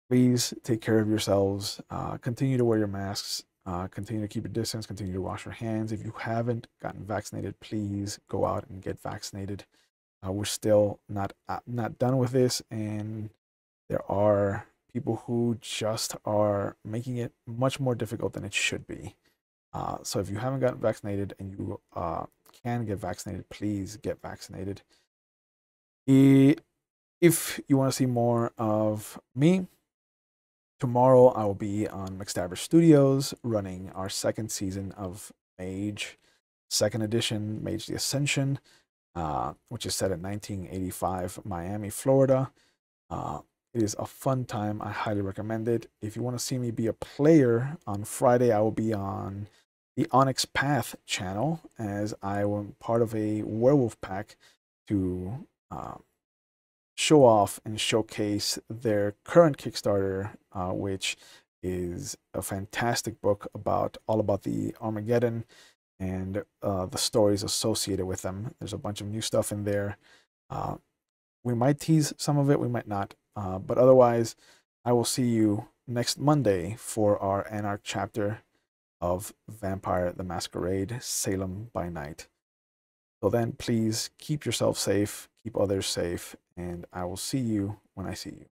Please take care of yourselves. Continue to wear your masks. Continue to keep your distance. Continue to wash your hands. If you haven't gotten vaccinated, please go out and get vaccinated. We're still not done with this, and there are people who just are making it much more difficult than it should be. So if you haven't gotten vaccinated and you can get vaccinated, please get vaccinated. If you want to see more of me, tomorrow I will be on McStabber Studios running our second season of Mage, second edition, Mage the Ascension, which is set at 1985 Miami, Florida. It is a fun time. I highly recommend it. If you want to see me be a player, on Friday I will be on the Onyx Path channel, as I am part of a werewolf pack to show off and showcase their current Kickstarter, which is a fantastic book about all about the Armageddon and the stories associated with them. There's a bunch of new stuff in there. We might tease some of it, we might not. But otherwise, I will see you next Monday for our Anarch chapter of Vampire the Masquerade, Salem by Night. So then, please keep yourself safe, keep others safe, and I will see you when I see you.